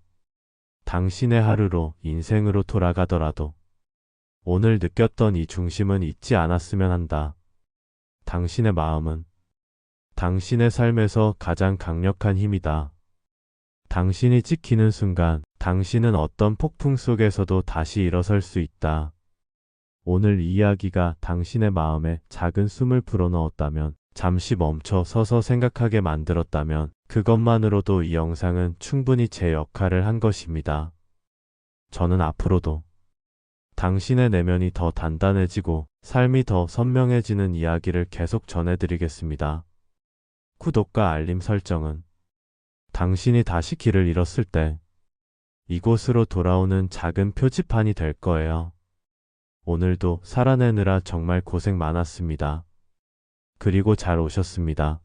당신의 하루로 인생으로 돌아가더라도 오늘 느꼈던 이 중심은 잊지 않았으면 한다. 당신의 마음은 당신의 삶에서 가장 강력한 힘이다. 당신이 지키는 순간 당신은 어떤 폭풍 속에서도 다시 일어설 수 있다. 오늘 이 이야기가 당신의 마음에 작은 숨을 불어넣었다면, 잠시 멈춰 서서 생각하게 만들었다면 그것만으로도 이 영상은 충분히 제 역할을 한 것입니다. 저는 앞으로도 당신의 내면이 더 단단해지고 삶이 더 선명해지는 이야기를 계속 전해드리겠습니다. 구독과 알림 설정은 당신이 다시 길을 잃었을 때 이곳으로 돌아오는 작은 표지판이 될 거예요. 오늘도 살아내느라 정말 고생 많았습니다. 그리고 잘 오셨습니다.